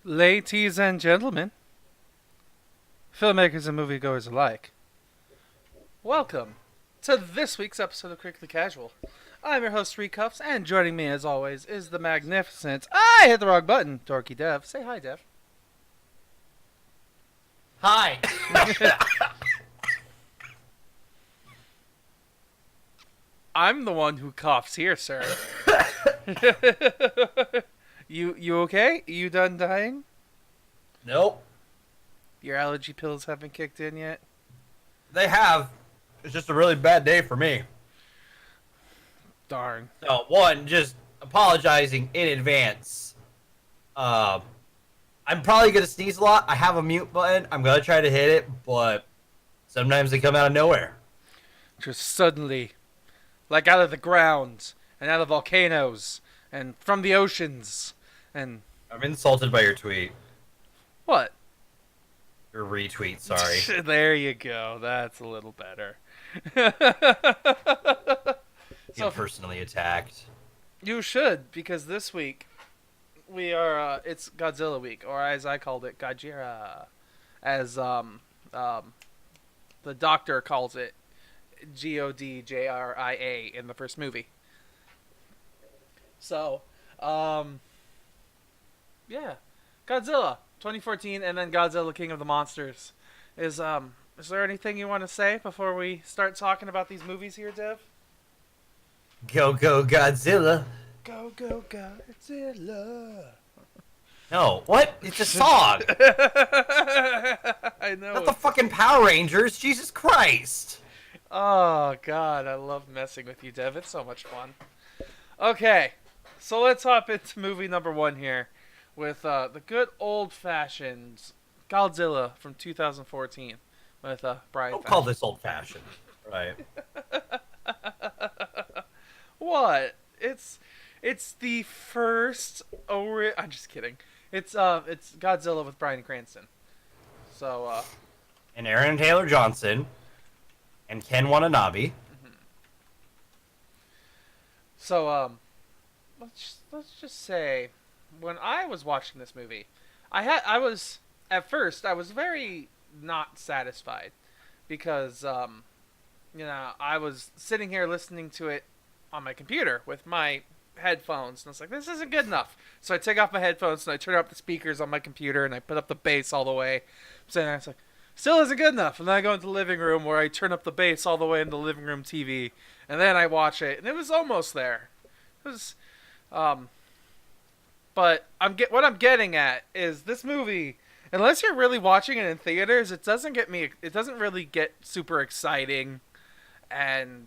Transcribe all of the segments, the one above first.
Ladies and gentlemen, filmmakers and moviegoers alike, welcome to this week's episode of Critically Casual. I'm your host, Recuffs, and joining me as always is the magnificent, I hit the wrong button, DorkyDev. Say hi, Dev. Hi. I'm the one who coughs here, sir. You okay? You done dying? Nope. Your allergy pills haven't kicked in yet? They have. It's just a really bad day for me. Darn. So, one, just apologizing in advance. I'm probably going to sneeze a lot. I have a mute button. I'm going to try to hit it, but sometimes they come out of nowhere. Just suddenly, like out of the ground, and out of volcanoes, and from the oceans, and... I'm insulted by your tweet. What? Your retweet, sorry. There you go. That's a little better. Feel personally attacked. You should, because this week we are it's Godzilla week, or as I called it, Gojira, as the doctor calls it, Godjria in the first movie. So, yeah, Godzilla 2014, and then Godzilla King of the Monsters. Is there anything you want to say before we start talking about these movies here, Dev? Go, go, Godzilla. Go, go, Godzilla. No, what? It's a song. I know. Not the fucking Power Rangers. Jesus Christ. Oh, God, I love messing with you, Dev. It's so much fun. Okay, so let's hop into movie number one here with the good old-fashioned Godzilla from 2014 with Brian Don't Fashioned. call this old-fashioned. Right. What? It's the first. I'm just kidding. It's Godzilla with Bryan Cranston. So And Aaron Taylor Johnson. And Ken Watanabe. So let's just say, when I was watching this movie, I was at first I was very not satisfied because I was sitting here listening to it on my computer with my headphones, and I was like, this isn't good enough. So I take off my headphones and I turn up the speakers on my computer and I put up the bass all the way. So I was like, still isn't good enough. And then I go into the living room where I turn up the bass all the way into the living room TV, and then I watch it, and it was almost there. It was, but what I'm getting at is this movie, unless you're really watching it in theaters, it doesn't really get super exciting, and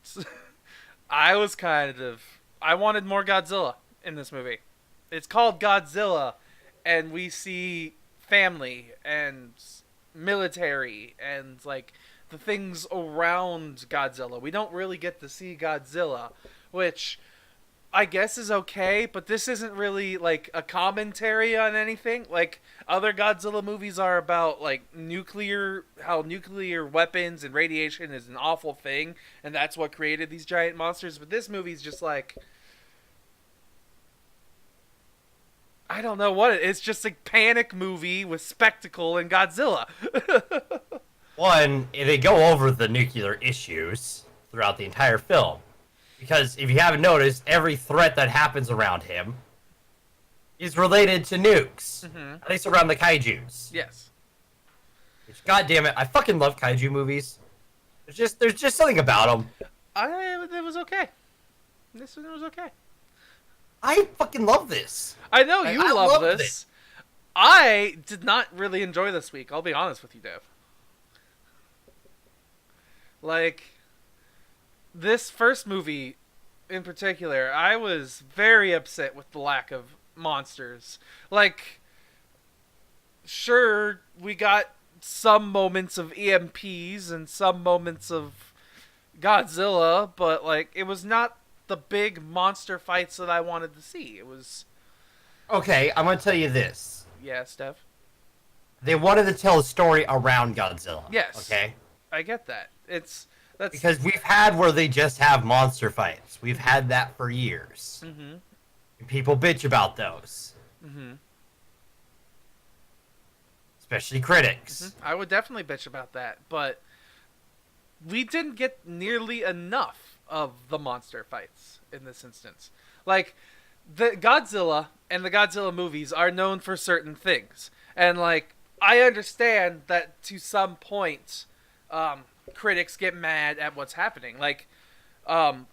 I wanted more Godzilla in this movie. It's called Godzilla, and we see family and military and like the things around Godzilla. We don't really get to see Godzilla, which I guess is okay, but this isn't really like a commentary on anything. Like other Godzilla movies are about like how nuclear weapons and radiation is an awful thing, and that's what created these giant monsters. But this movie's just like, I don't know what it's just a panic movie with spectacle and Godzilla. One, they go over the nuclear issues throughout the entire film. Because if you haven't noticed, every threat that happens around him is related to nukes. Mm-hmm. At least around the kaijus. Yes. Which, God damn it, I fucking love kaiju movies. There's just something about them. It was okay. This one was okay. I fucking love this. I know Like, you I love loved this. I did not really enjoy this week. I'll be honest with you, Dev. Like, this first movie in particular, I was very upset with the lack of monsters. Like, sure, we got some moments of EMPs and some moments of Godzilla, but like, it was not the big monster fights that I wanted to see. It was... Okay, I'm gonna tell you this. Yeah, Steph? They wanted to tell a story around Godzilla. Yes. Okay? I get that. That's Because we've had where they just have monster fights. We've had that for years. Mm-hmm. And people bitch about those. Mm-hmm. especially critics. I would definitely bitch about that, but we didn't get nearly enough of the monster fights in this instance. Like, the Godzilla and the Godzilla movies are known for certain things. And, like, I understand that to some point, critics get mad at what's happening. Like,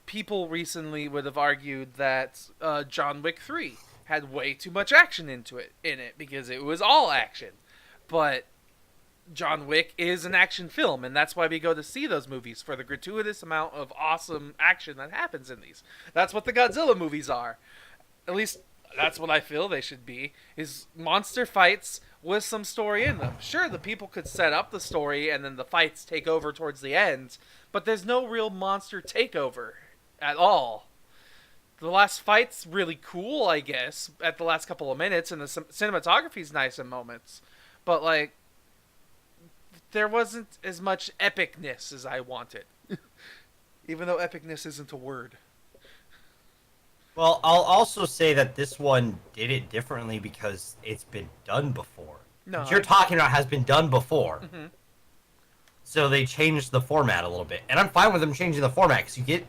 people recently would have argued that John Wick 3 had way too much action in it because it was all action. But John Wick is an action film, and that's why we go to see those movies, for the gratuitous amount of awesome action that happens in these. That's what the Godzilla movies are. At least that's what I feel they should be, is monster fights with some story in them. Sure, the people could set up the story and then the fights take over towards the end, but there's no real monster takeover at all. The last fight's really cool, I guess, at the last couple of minutes, and the cinematography's nice in moments. But, like, there wasn't as much epicness as I wanted. Even though epicness isn't a word. Well, I'll also say that this one did it differently because it's been done before. No, what you're talking about has been done before. Mm-hmm. So they changed the format a little bit. And I'm fine with them changing the format because you get...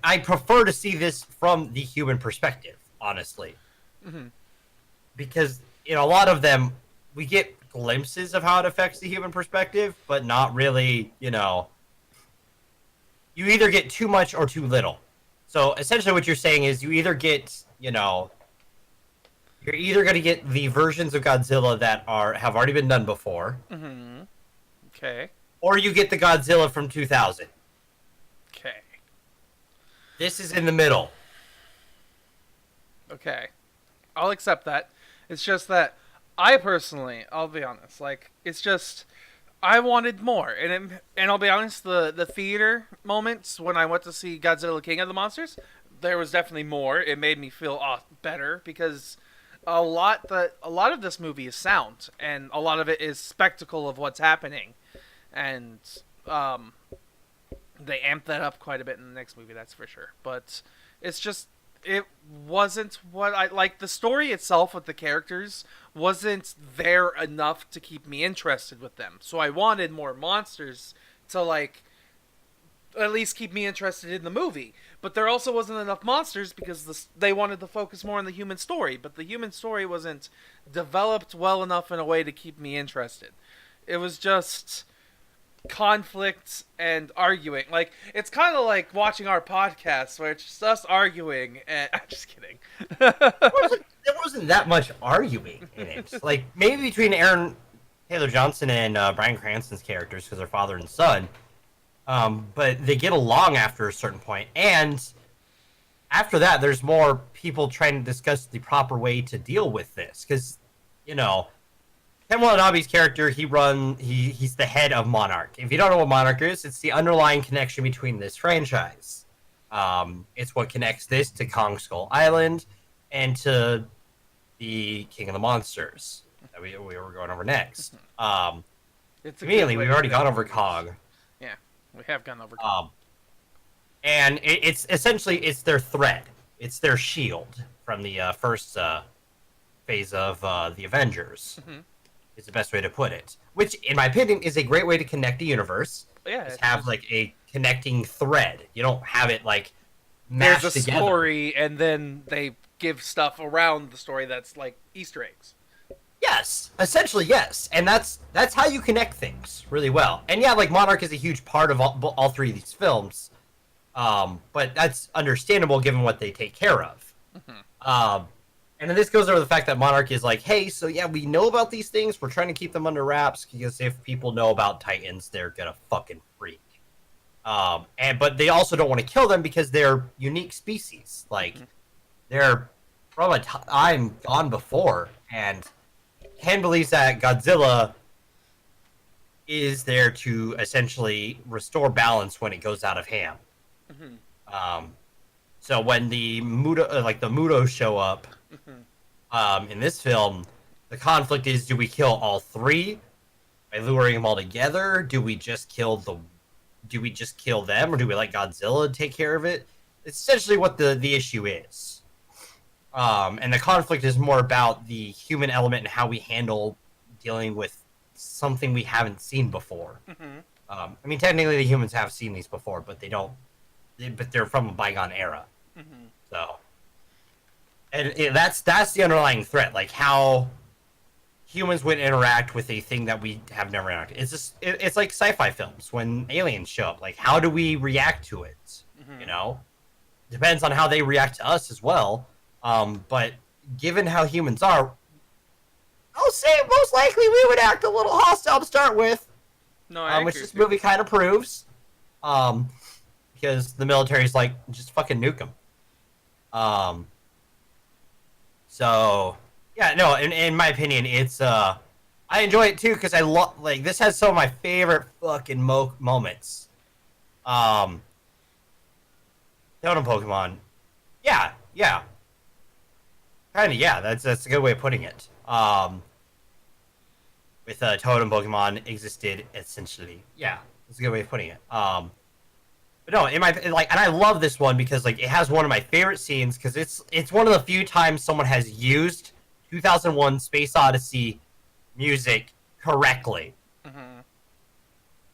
I prefer to see this from the human perspective, honestly. Mm-hmm. Because in a lot of them, we get glimpses of how it affects the human perspective, but not really, you either get too much or too little. So essentially what you're saying is you either get, you're either going to get the versions of Godzilla that have already been done before. Mm-hmm. Okay. Or you get the Godzilla from 2000. Okay. This is in the middle. Okay. I'll accept that. It's just that I personally, I'll be honest, like, it's just, I wanted more. And I'll be honest, the theater moments when I went to see Godzilla King of the Monsters, there was definitely more. It made me feel better because a lot of this movie is sound, and a lot of it is spectacle of what's happening. And they amped that up quite a bit in the next movie, that's for sure. But it's just, it wasn't what I like. The story itself with the characters wasn't there enough to keep me interested with them. So I wanted more monsters to, like, at least keep me interested in the movie. But there also wasn't enough monsters because they wanted to focus more on the human story. But the human story wasn't developed well enough in a way to keep me interested. It was just conflict and arguing. Like, it's kind of like watching our podcast where it's just us arguing and I'm just kidding. There wasn't that much arguing in it. Like, maybe between Aaron Taylor Johnson and Bryan Cranston's characters, because they're father and son, but they get along after a certain point, and after that there's more people trying to discuss the proper way to deal with this, because Ken Watanabe's character, he's the head of Monarch. If you don't know what Monarch is, it's the underlying connection between this franchise. It's what connects this to Kong Skull Island and to the King of the Monsters that we were going over next. Immediately, we've already gone over Kong. Yeah, we have gone over Kong. And it's essentially, it's their thread. It's their shield from the first phase of the Avengers. Mm-hmm. Is the best way to put it. Which, in my opinion, is a great way to connect the universe. Yeah, just have like a connecting thread. You don't have it like mashed there's a together. Story, and then they give stuff around the story that's like Easter eggs. Yes, essentially yes, and that's how you connect things really well. And yeah, like Monarch is a huge part of all three of these films, but that's understandable given what they take care of. Mm-hmm. And then this goes over the fact that Monarch is like, hey, so yeah, we know about these things. We're trying to keep them under wraps because if people know about Titans, they're gonna fucking freak. But they also don't want to kill them because they're unique species. Like, they're from a time gone before, and Ken believes that Godzilla is there to essentially restore balance when it goes out of hand. Mm-hmm. So when the Muto show up, in this film, the conflict is: do we kill all three by luring them all together? Do we just kill them, or do we let Godzilla take care of it? It's essentially what the issue is. And the conflict is more about the human element and how we handle dealing with something we haven't seen before. Mm-hmm. I mean, technically, the humans have seen these before, but they don't. But they're from a bygone era. Mm-hmm. So, and that's the underlying threat, like how humans would interact with a thing that we have never interacted. It's just it's like sci-fi films when aliens show up. Like, how do we react to it? Mm-hmm. You know, depends on how they react to us as well. But given how humans are, I'll say most likely we would act a little hostile to start with. No, I agree which with this you. movie kind of proves. Because the military's like, just fucking nuke them. So yeah, no, in my opinion, it's I enjoy it too because I love like this has some of my favorite fucking moments. Totem Pokemon, yeah, kind of yeah. That's a good way of putting it. With Totem Pokemon existed essentially, yeah, that's a good way of putting it. But no, in my like, and I love this one because like it has one of my favorite scenes because it's one of the few times someone has used 2001 Space Odyssey music correctly Mm-hmm.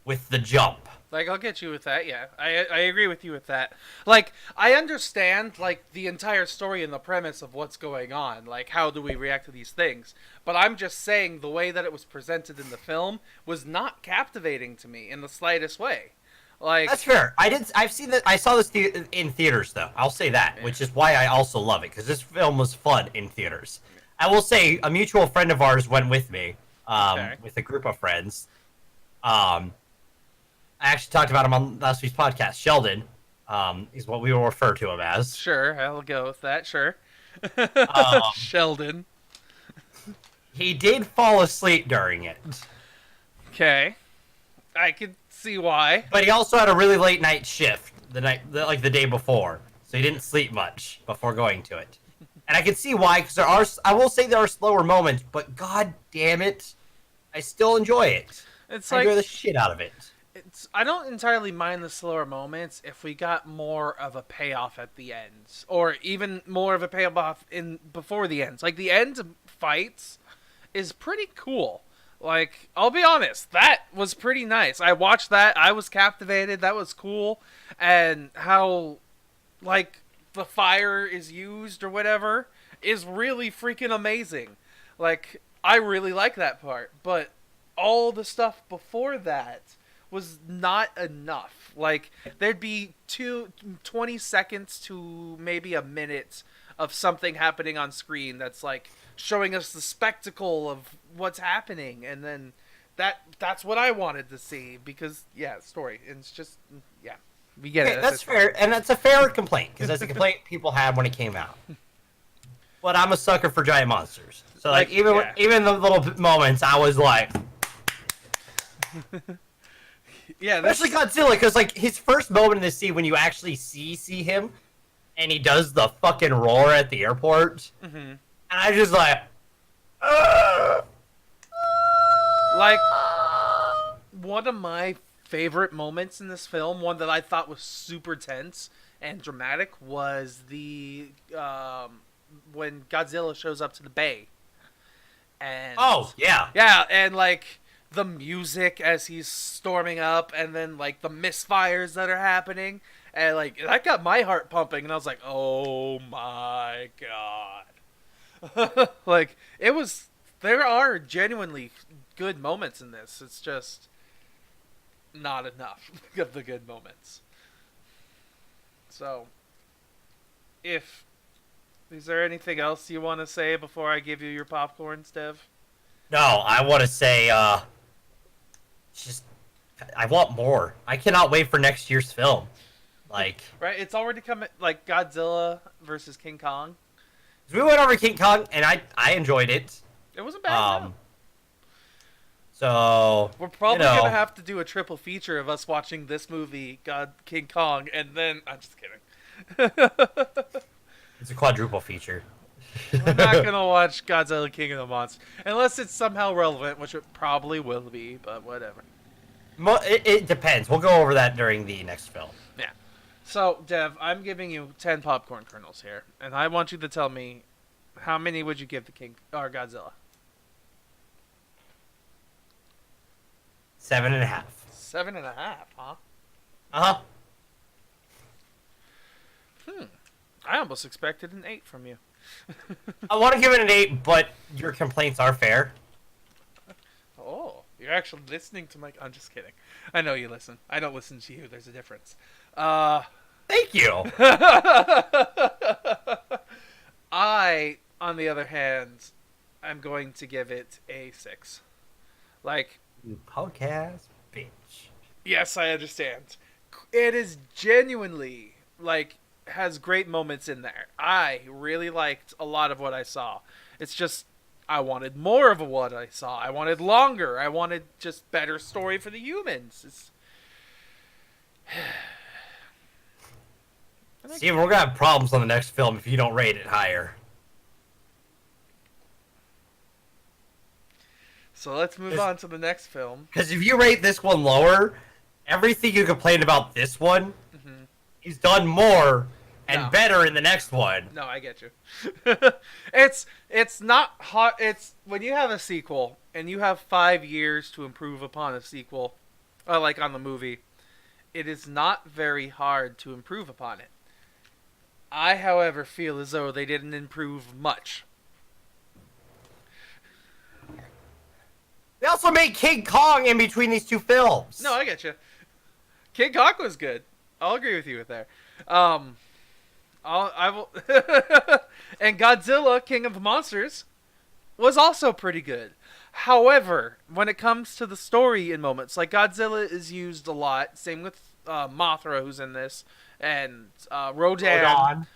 with the jump. Like, I'll get you with that, yeah. I agree with you with that. Like, I understand, like, the entire story and the premise of what's going on. Like, how do we react to these things? But I'm just saying the way that it was presented in the film was not captivating to me in the slightest way. Like, That's fair. I've seen that. I saw this in theaters though. I'll say that, which is why I also love it because this film was fun in theaters. I will say a mutual friend of ours went with me, with a group of friends. I actually talked about him on last week's podcast. Sheldon, is what we will refer to him as. sure, I'll go with that, sure. Um, Sheldon. He did fall asleep during it, Okay. I could see why. but he also had a really late night shift the day before, so he didn't sleep much before going to it. And I can see why, because I will say there are slower moments, but god damn it, I still enjoy it. It's I like, enjoy the shit out of it. I don't entirely mind the slower moments if we got more of a payoff at the end, or even more of a payoff in before the ends. Like the end fights is pretty cool. Like, I'll be honest, that was pretty nice. I watched that, I was captivated, that was cool, and how like the fire is used or whatever is really freaking amazing. Like, I really like that part, but all the stuff before that was not enough. Like, there'd be 20 seconds to maybe a minute of something happening on screen that's like showing us the spectacle of what's happening, and then that's what I wanted to see because yeah, story. And it's just yeah, we get Okay, it. that's fair, and that's a fair complaint because that's a complaint people had when it came out. But I'm a sucker for giant monsters, so like even the little moments, I was like, yeah, that's especially Godzilla, because like his first moment in this scene when you actually see him, and he does the fucking roar at the airport, and I just like, like one of my favorite moments in this film, one that I thought was super tense and dramatic, was the when Godzilla shows up to the bay. And oh yeah, and like the music as he's storming up, and then like the misfires that are happening, and like that got my heart pumping, and I was like, oh my god. Like, it was, there are genuinely good moments in this. It's just not enough of the good moments. So, is there anything else you want to say before I give you your popcorn, Stev? no, I want to say, just I want more. I cannot wait for next year's film. Like, Right, it's already coming, like Godzilla versus King Kong. we went over King Kong, and I enjoyed it. It wasn't bad. No. So We're probably gonna have to do a triple feature of us watching this movie, King Kong, and then I'm just kidding. it's a quadruple feature. We're not gonna watch Godzilla King of the Monsters unless it's somehow relevant, which it probably will be, but whatever. It depends. We'll go over that during the next film. Yeah. So, Dev, I'm giving you 10 popcorn kernels here, and I want you to tell me how many would you give the King or Godzilla? 7.5. 7.5, huh? Uh-huh. I almost expected an 8 from you. I want to give it an 8, but your complaints are fair. Oh, you're actually listening to my... I'm just kidding. I know you listen. I don't listen to you. There's a difference. Thank you. I, on the other hand, I'm going to give it a 6. Like... You punk ass bitch. Yes, I understand. It is genuinely, like, has great moments in there. I really liked a lot of what I saw. It's just, I wanted more of what I saw. I wanted longer. I wanted just better story for the humans. See, we're gonna have problems on the next film if you don't rate it higher. So let's move on to the next film. Because if you rate this one lower, everything you complained about this one, he's done more and better in the next one. No, I get you. It's not hard. It's when you have a sequel and you have 5 years to improve upon a sequel, like on the movie, it is not very hard to improve upon it. I, however, feel as though they didn't improve much. They also made King Kong in between these two films. No, I get you. King Kong was good. I'll agree with you with there. I will. And Godzilla, King of the Monsters, was also pretty good. However, when it comes to the story in moments, like Godzilla is used a lot. Same with Mothra, who's in this, and Rodan.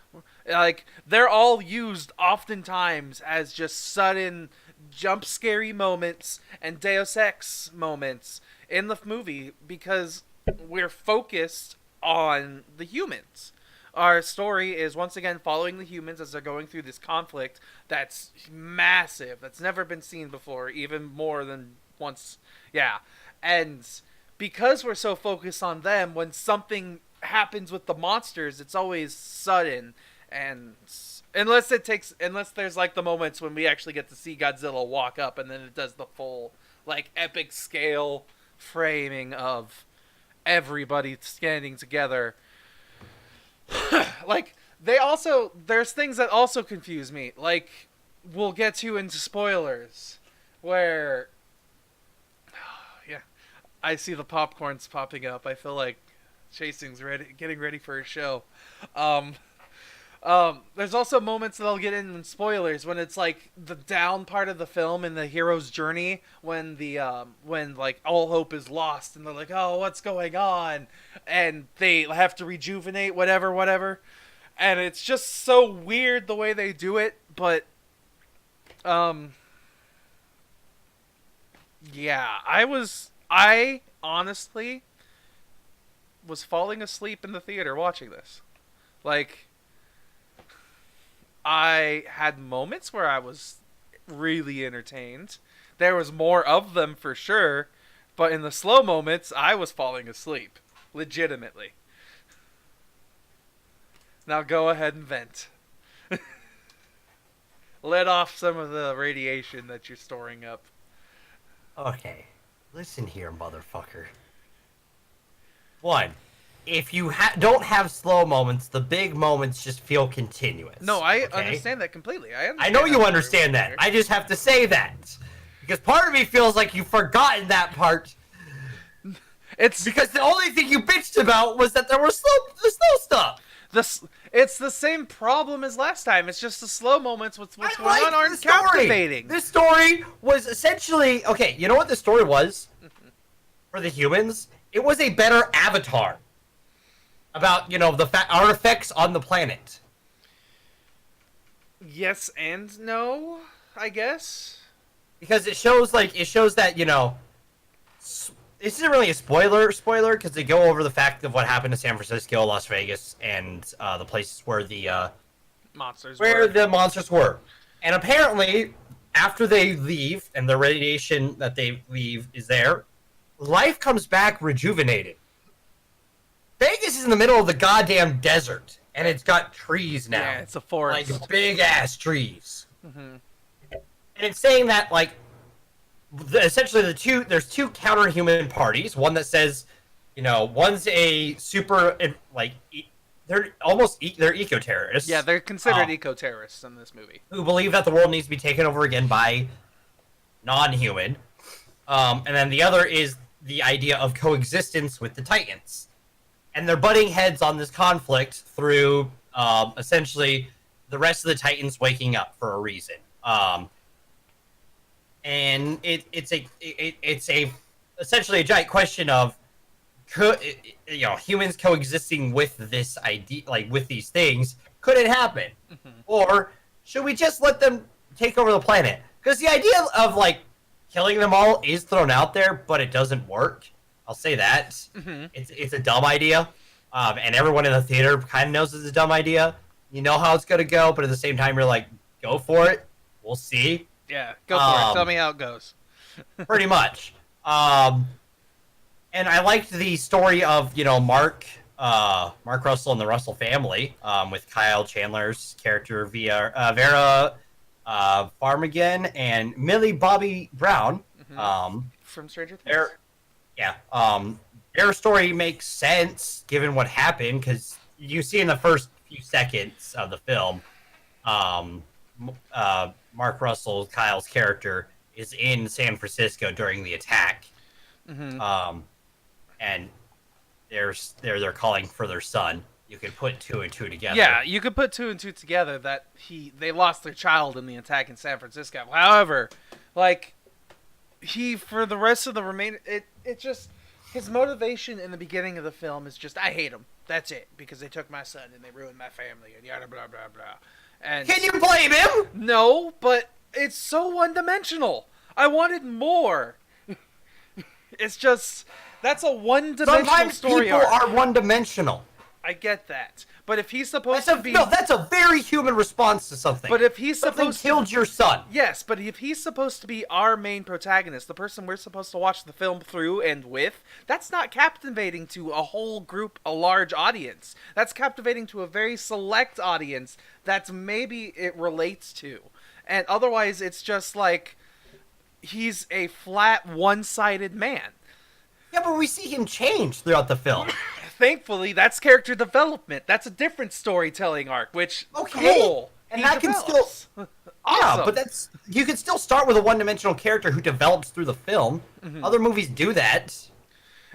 Like, they're all used oftentimes as just sudden jump scary moments and Deus Ex moments in the movie because we're focused on the humans. Our story is once again following the humans as they're going through this conflict that's massive, that's never been seen before, even more than once. Yeah. And because we're so focused on them, when something happens with the monsters, it's always sudden. And unless there's like the moments when we actually get to see Godzilla walk up and then it does the full like epic scale framing of everybody standing together. Like, there's things that also confuse me. Like, we'll get to into spoilers where, yeah, I see the popcorns popping up. I feel like Chasing's getting ready for a show. There's also moments that I'll get in spoilers when it's like the down part of the film in the hero's journey when when like all hope is lost and they're like, oh, what's going on? And they have to rejuvenate whatever. And it's just so weird the way they do it, but yeah, I honestly was falling asleep in the theater watching this. Like, I had moments where I was really entertained. There was more of them for sure, but in the slow moments, I was falling asleep. Legitimately. Now go ahead and vent. Let off some of the radiation that you're storing up. Okay, listen here, motherfucker. One, if you don't have slow moments, the big moments just feel continuous. No, I understand that completely. I know you understand that. I just have to say that. Because part of me feels like you've forgotten that part. It's because the only thing you bitched about was that there were the slow stuff. It's the same problem as last time. It's just the slow moments. What's going on aren't captivating. captivating. This story was essentially okay. You know what the story was for the humans? It was a better Avatar about our effects on the planet. Yes and no, I guess. Because it shows that this isn't really a spoiler because they go over the fact of what happened to San Francisco, Las Vegas, and the places where the monsters were. And apparently, after they leave and the radiation that they leave is there, life comes back rejuvenated. Vegas is in the middle of the goddamn desert, and it's got trees now. Yeah, it's a forest. Like big ass trees. Mm-hmm. And it's saying that essentially there's two counter-human parties. One that says, one's a super, like, they're they're eco-terrorists. Yeah, they're considered eco-terrorists in this movie. Who believe that the world needs to be taken over again by non-human. And then the other is the idea of coexistence with the Titans. And they're butting heads on this conflict through, essentially, the rest of the Titans waking up for a reason. And it's essentially a giant question of, humans coexisting with this idea, like with these things, could it happen? Mm-hmm. Or should we just let them take over the planet? Because the idea of like killing them all is thrown out there, but it doesn't work. I'll say that. Mm-hmm. It's a dumb idea, and everyone in the theater kind of knows it's a dumb idea. You know how it's gonna go, but at the same time, you're like, go for it. We'll see. Yeah, go for it. Tell me how it goes. Pretty much. And I liked the story of, Mark Russell and the Russell family, with Kyle Chandler's character Vera Farmiga and Millie Bobby Brown. Mm-hmm. From Stranger Things. Their story makes sense given what happened, because you see in the first few seconds of the film, Mark Russell, Kyle's character, is in San Francisco during the attack. Mm-hmm. And they're calling for their son. You can put two and two together. Yeah, you could put two and two together that they lost their child in the attack in San Francisco. However, like, for the rest of the remainder, it just, his motivation in the beginning of the film is just, I hate them. That's it, because they took my son and they ruined my family and yada blah blah blah. And can you blame him? No, but it's so one-dimensional. I wanted more. It's just, that's a one-dimensional story people are one-dimensional. I get that, but if he's supposed to be... No, that's a very human response to something. But if he's supposed to... killed your son. Yes, but if he's supposed to be our main protagonist, the person we're supposed to watch the film through and with, that's not captivating to a whole group, a large audience. That's captivating to a very select audience that maybe it relates to. And otherwise, it's just like, he's a flat, one-sided man. Yeah, but we see him change throughout the film. Thankfully, that's character development. That's a different storytelling arc, which, cool. And that can still... Awesome. Yeah, but you can still start with a one-dimensional character who develops through the film. Mm-hmm. Other movies do that.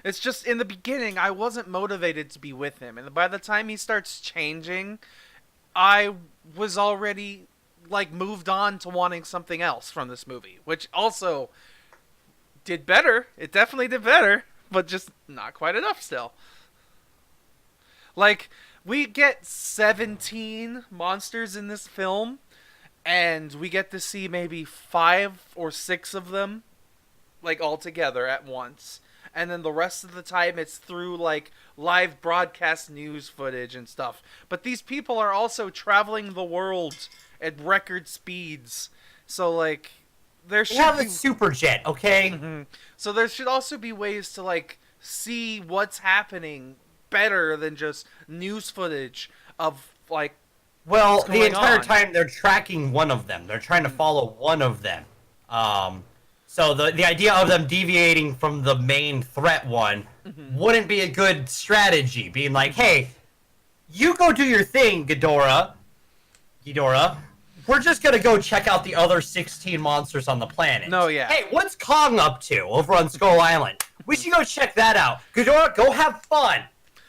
It's just, in the beginning, I wasn't motivated to be with him. And by the time he starts changing, I was already, like, moved on to wanting something else from this movie. Which also did better. It definitely did better. But just not quite enough still. Like, we get 17 monsters in this film, and we get to see maybe 5 or 6 of them, like, all together at once. And then the rest of the time it's through, like, live broadcast news footage and stuff. But these people are also traveling the world at record speeds. So, like, there should be... have a super jet, okay? Mm-hmm. So there should also be ways to, like, see what's happening better than just news footage of, like, well, the entire time they're tracking one of them. They're trying to follow one of them. So the idea of them deviating from the main threat one wouldn't be a good strategy. Being like, hey, you go do your thing, Ghidorah. We're just gonna go check out the other 16 monsters on the planet. No, yeah. Hey, what's Kong up to over on Skull Island? We should go check that out. Ghidorah, go have fun.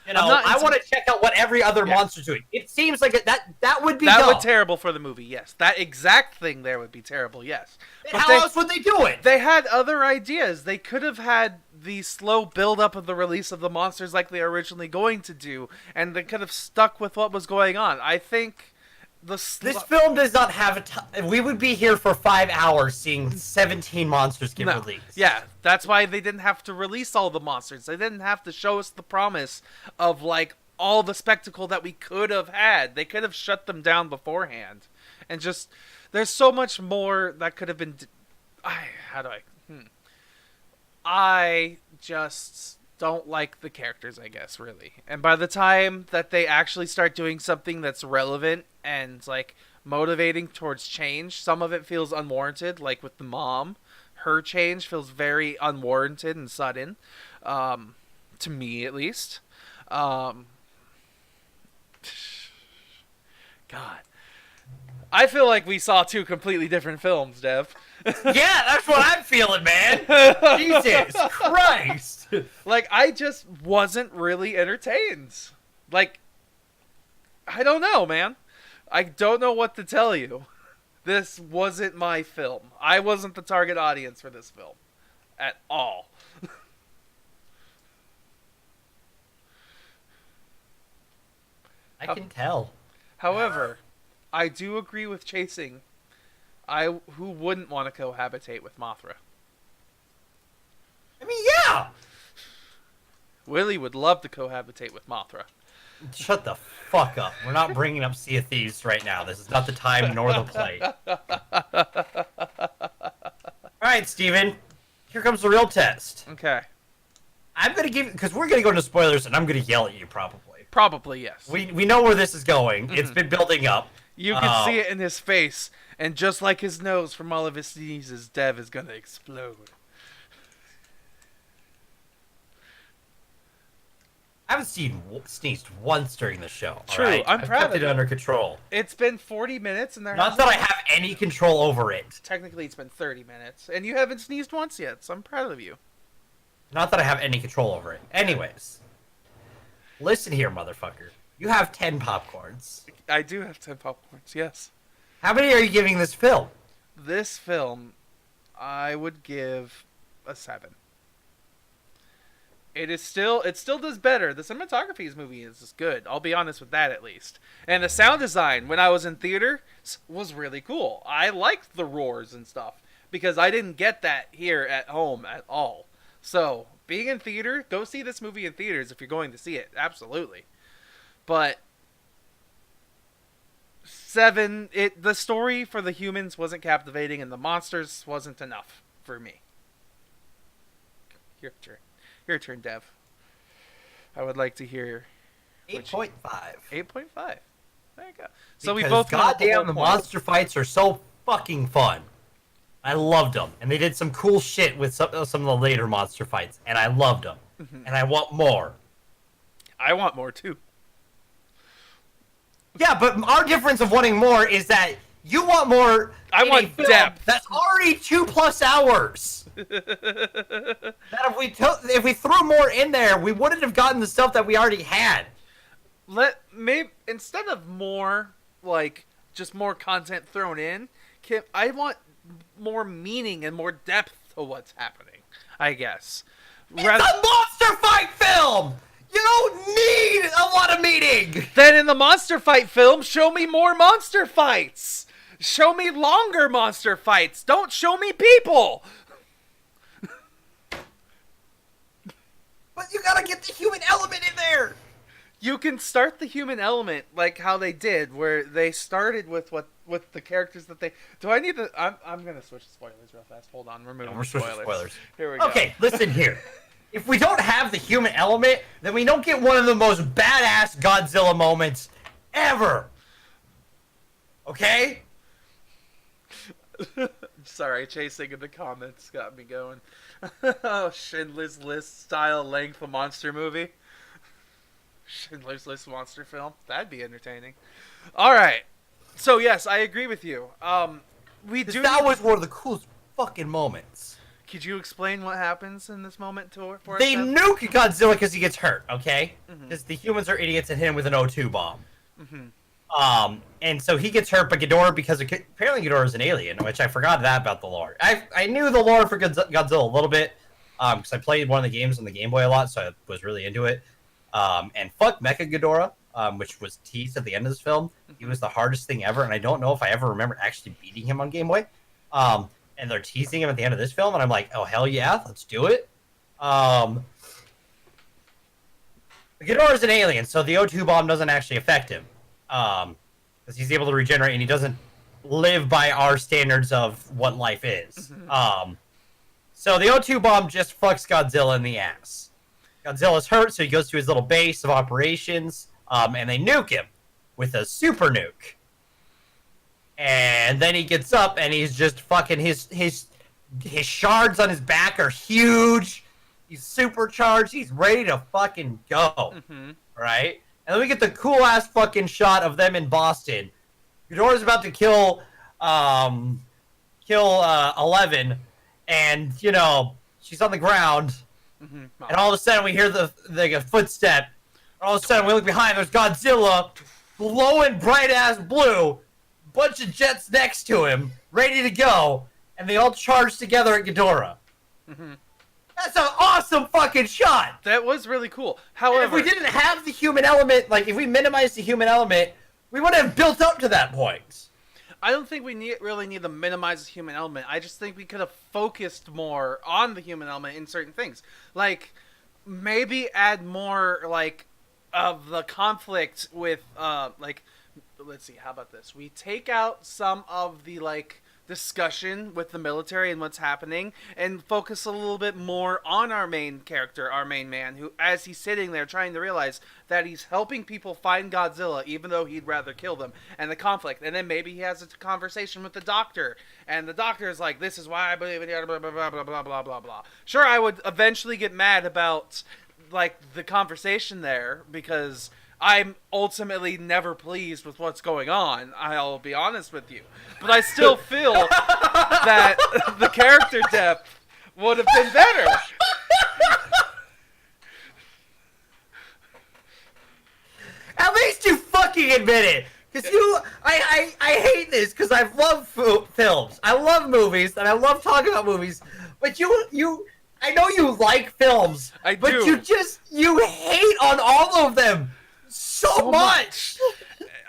I want to check out what every other monster's doing. It seems like that would be that would terrible for the movie. Yes, that exact thing there would be terrible. Yes. But how else would they do it? They had other ideas. They could have had the slow build up of the release of the monsters like they were originally going to do, and they could have stuck with what was going on. I think this film does not have a time. We would be here for 5 hours seeing 17 monsters get released. Yeah, that's why they didn't have to release all the monsters. They didn't have to show us the promise of, like, all the spectacle that we could have had. They could have shut them down beforehand. And just, there's so much more that could have been... I just don't like the characters, I guess, really. And by the time that they actually start doing something that's relevant and, like, motivating towards change. Some of it feels unwarranted, like with the mom. Her change feels very unwarranted and sudden, to me at least. Um, God, I feel like we saw two completely different films, Dev. Yeah, that's what I'm feeling, man. Jesus Christ. Like, I just wasn't really entertained. Like, I don't know, man. I don't know what to tell you. This wasn't my film. I wasn't the target audience for this film. At all. I can tell. However, I do agree with Chasing. Who wouldn't want to cohabitate with Mothra? I mean, yeah. Willie would love to cohabitate with Mothra. Shut the fuck up. We're not bringing up Sea of Thieves right now. This is not the time nor the place. Alright, Steven. Here comes the real test. Okay. I'm going to give... Because we're going to go into spoilers, and I'm going to yell at you, probably. Probably, yes. We know where this is going. It's been building up. You can see it in his face, and just like his nose from all of his sneezes, Dev is going to explode. I haven't sneezed once during the show. True, right? I'm proud kept of it you. under control. It's been 40 minutes, and Not that I have any control over it. Technically, it's been 30 minutes, and you haven't sneezed once yet, so I'm proud of you. Not that I have any control over it. Anyways. Listen here, motherfucker. You have 10 popcorns. I do have 10 popcorns, yes. How many are you giving this film? This film, I would give a 7. It still does better. The cinematography in this movie is just good. I'll be honest with that, at least. And the sound design, when I was in theater, was really cool. I liked the roars and stuff, because I didn't get that here at home at all. So, being in theater, go see this movie in theaters if you're going to see it. Absolutely. But 7, the story for the humans wasn't captivating, and the monsters wasn't enough for me. Your turn, Dev. I would like to hear 8.5. 8.5. There you go. So we Because both went up a goddamn whole the point. monster fights are so fucking fun. I loved them, and they did some cool shit with some of the later monster fights, and I loved them, and I want more. I want more too. Yeah, but our difference of wanting more is that you want more. I in want a film depth. That's already 2+ hours. That if we threw more in there, we wouldn't have gotten the stuff that we already had. Maybe instead of more, like, just more content thrown in, I want more meaning and more depth to what's happening, I guess. It's a monster fight film! You don't need a lot of meaning! Then in the monster fight film, show me more monster fights! Show me longer monster fights! Don't show me people! But you gotta get the human element in there! You can start the human element like how they did, where they started with the characters that they. Do I need to? I'm gonna switch to spoilers real fast. Hold on, We're switching spoilers. Here we go. Okay, listen here. If we don't have the human element, then we don't get one of the most badass Godzilla moments ever. Okay? Sorry, chasing in the comments got me going. Oh, Schindler's List style length of monster movie. Schindler's List monster film. That'd be entertaining. All right. So yes, I agree with you. That was one of the coolest fucking moments. Could you explain what happens in this moment for us? They nuke Godzilla because he gets hurt, okay? Because the humans are idiots and hit him with an O2 bomb. And so he gets hurt, but Ghidorah, because apparently Ghidorah is an alien, which I forgot that about the lore. I knew the lore for Godzilla a little bit, because I played one of the games on the Game Boy a lot, so I was really into it. And fuck Mecha Ghidorah, which was teased at the end of this film. He was the hardest thing ever, and I don't know if I ever remember actually beating him on Game Boy. And they're teasing him at the end of this film, and I'm like, oh, hell yeah, let's do it. Ghidorah's an alien, so the O2 bomb doesn't actually affect him. Because he's able to regenerate, and he doesn't live by our standards of what life is. So the O2 bomb just fucks Godzilla in the ass. Godzilla's hurt, so he goes to his little base of operations, and they nuke him with a super nuke. And then he gets up and he's just fucking his shards on his back are huge. He's supercharged. He's ready to fucking go. Mm-hmm. Right? And then we get the cool ass fucking shot of them in Boston. Ghidorah's about to kill 11, and you know she's on the ground. Mm-hmm. Oh. And all of a sudden we hear the footstep. And all of a sudden we look behind. There's Godzilla, glowing bright ass blue, bunch of jets next to him, ready to go, and they all charge together at Ghidorah. Mm-hmm. That's an awesome fucking shot. That was really cool. And However, if we didn't have the human element, like if we minimized the human element, we wouldn't have built up to that point. I don't think we really need to minimize the human element. I just think we could have focused more on the human element in certain things. Like, maybe add more, like, of the conflict with, like, let's see, how about this? We take out some of the, like, discussion with the military and what's happening and focus a little bit more on our main character, our main man, who, as he's sitting there trying to realize that he's helping people find Godzilla even though he'd rather kill them, and the conflict. And then maybe he has a conversation with the doctor, and the doctor is like, this is why I believe in blah blah blah blah blah blah blah blah. Sure, I would eventually get mad about, like, the conversation there, because I'm ultimately never pleased with what's going on, I'll be honest with you. But I still feel that the character depth would have been better. At least you fucking admit it. Because I hate this because I love films. I love movies, and I love talking about movies. But I know you like films. But do. you hate on all of them so much.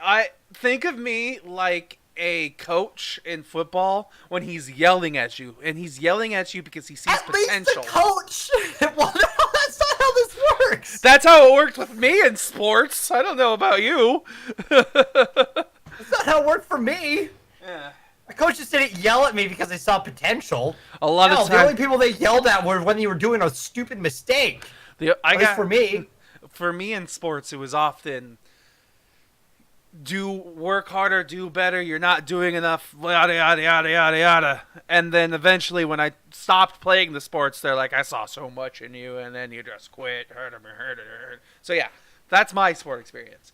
I think of me like a coach in football when he's yelling at you, and he's yelling at you because he sees At potential. least the coach. Well, no, that's not how this works. That's how it worked with me in sports. I don't know about you. That's not how it worked for me. Yeah. My coaches didn't yell at me because they saw potential. A lot of The times, only people they yelled at were when you were doing a stupid mistake. At least for me. For me in sports, it was often work harder, do better, you're not doing enough, yada yada yada yada yada. And then eventually when I stopped playing the sports, they're like, I saw so much in you, and then you just quit. So yeah, that's my sport experience.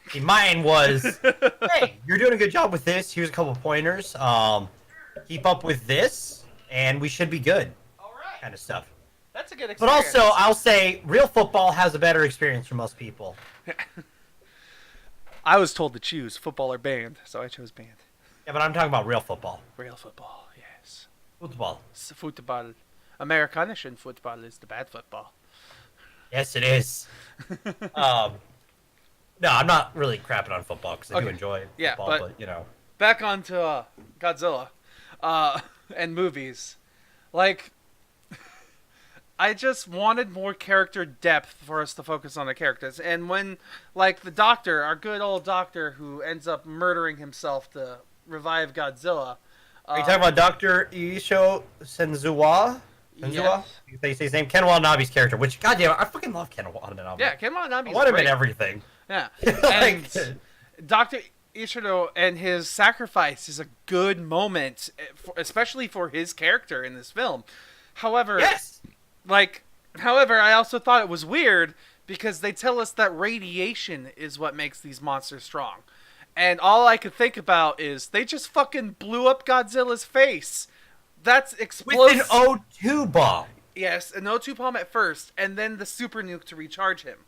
See, mine was, hey, you're doing a good job with this. Here's a couple pointers. Keep up with this, and we should be good. All right. Kind of stuff. That's a good But experience. also, I'll say, real football has a better experience for most people. I was told to choose football or band, so I chose band. Yeah, but I'm talking about real football. Real football, yes. Football. Football. Amerikanischen football is the bad football. Yes, it is. No, I'm not really crapping on football because I do enjoy football, but you know. Back onto Godzilla and movies. Like, I just wanted more character depth for us to focus on the characters. And when, like, the doctor, our good old doctor who ends up murdering himself to revive Godzilla. Are you talking about Dr. Isho Senzuwa? Yes. They say his name, Ken Watanabe's character, which, goddamn, I fucking love Ken Watanabe. Yeah, Ken Watanabe's I want him great. in everything. Yeah. Like, And Dr. Ishiro and his sacrifice is a good moment, especially for his character in this film. However, yes! However, I also thought it was weird because they tell us that radiation is what makes these monsters strong. And all I could think about is they just fucking blew up Godzilla's face. That's explosive. With an O2 bomb. Yes, an O2 bomb at first, and then the super nuke to recharge him.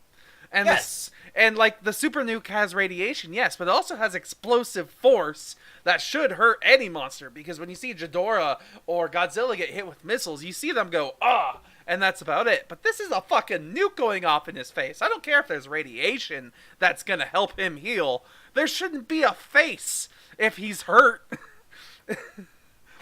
And Yes. the super nuke has radiation, yes, but it also has explosive force that should hurt any monster. Because when you see Ghidorah or Godzilla get hit with missiles, you see them go, ah, and that's about it. But this is a fucking nuke going off in his face. I don't care if there's radiation that's gonna help him heal. There shouldn't be a face if he's hurt.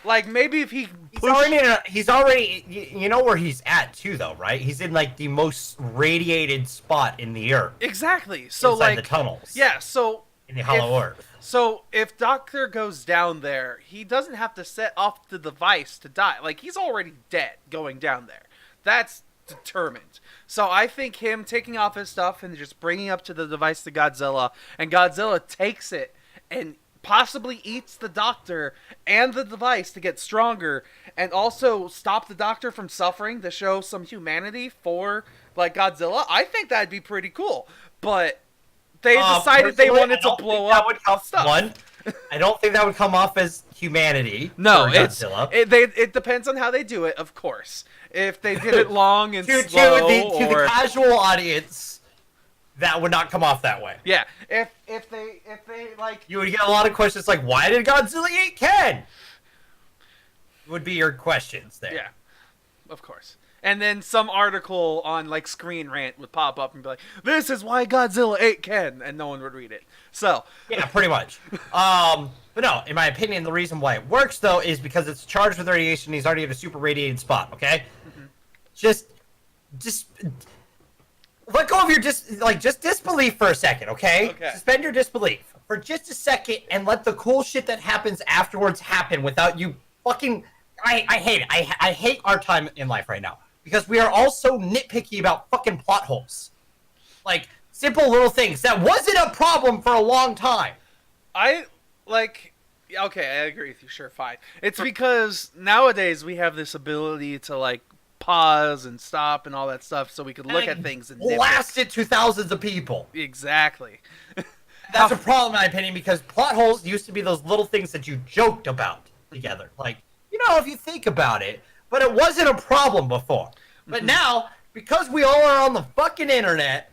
Like, maybe if he He's already, you know where he's at too, though, right? He's in, like, the most radiated spot in the Earth. Exactly. So, inside like, the tunnels. Yeah, so In the Hollow Earth. So if Doctor goes down there, he doesn't have to set off the device to die. Like, he's already dead going down there. That's determined. So I think him taking off his stuff and just bringing up to the device to Godzilla, and Godzilla takes it and possibly eats the doctor and the device to get stronger, and also stop the doctor from suffering to show some humanity for like Godzilla, I think that'd be pretty cool. But they decided they wanted to blow up stuff. One, I don't think that would come off as humanity. No, for Godzilla. It depends on how they do it, of course. If they did it long and slow, to the casual audience, that would not come off that way. Yeah, if they like, you would get a lot of questions like, "Why did Godzilla eat Ken?" Would be your questions there. Yeah, of course. And then some article on like Screen Rant would pop up and be like, "This is why Godzilla ate Ken," and no one would read it. So yeah, pretty much. But no, in my opinion, the reason why it works though is because it's charged with radiation. He's already at a super radiated spot. Okay, just let go of your just disbelief for a second. Okay, suspend your disbelief for just a second and let the cool shit that happens afterwards happen without you fucking. I hate it. I hate our time in life right now because we are all so nitpicky about fucking plot holes, like simple little things that wasn't a problem for a long time. Okay, I agree with you. Sure, fine. It's because nowadays we have this ability to like pause and stop and all that stuff, so we could look at things and blast it to thousands of people. Exactly. That's a problem, in my opinion, because plot holes used to be those little things that you joked about together. Like, you know, if you think about it, but it wasn't a problem before. But now, because we all are on the fucking internet